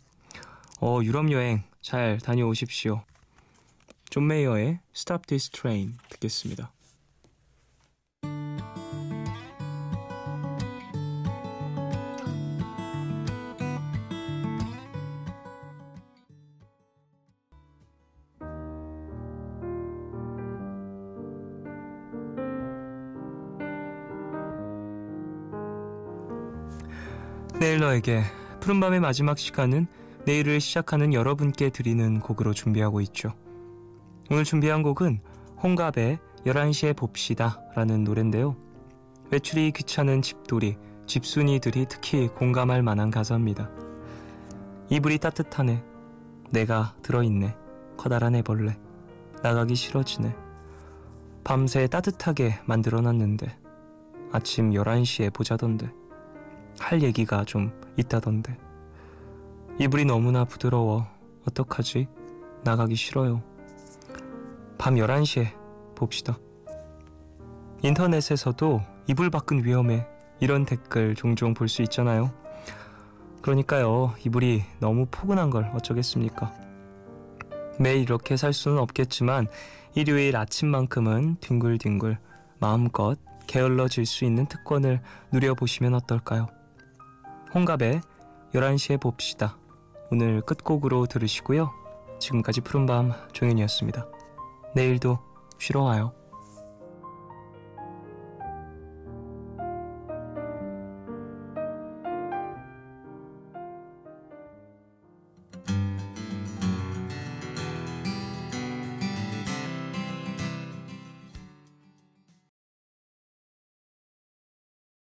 유럽 여행 잘 다녀오십시오. 존 메이어의 Stop This Train 듣겠습니다. 내일 너에게 푸른밤의 마지막 시간은 내일을 시작하는 여러분께 드리는 곡으로 준비하고 있죠. 오늘 준비한 곡은 홍갑의 11시에 봅시다 라는 노래인데요. 외출이 귀찮은 집돌이, 집순이들이 특히 공감할 만한 가사입니다. 이불이 따뜻하네, 내가 들어있네, 커다란 애벌레, 나가기 싫어지네. 밤새 따뜻하게 만들어놨는데 아침 11시에 보자던데 할 얘기가 좀 있다던데. 이불이 너무나 부드러워 어떡하지? 나가기 싫어요. 밤 11시에 봅시다. 인터넷에서도 이불 밖은 위험해 이런 댓글 종종 볼 수 있잖아요. 그러니까요, 이불이 너무 포근한 걸 어쩌겠습니까? 매일 이렇게 살 수는 없겠지만 일요일 아침만큼은 뒹굴뒹굴 마음껏 게을러질 수 있는 특권을 누려보시면 어떨까요? 홍갑의 11시에 봅시다. 오늘 끝곡으로 들으시고요. 지금까지 푸른밤 종현이었습니다. 내일도 쉬러 와요.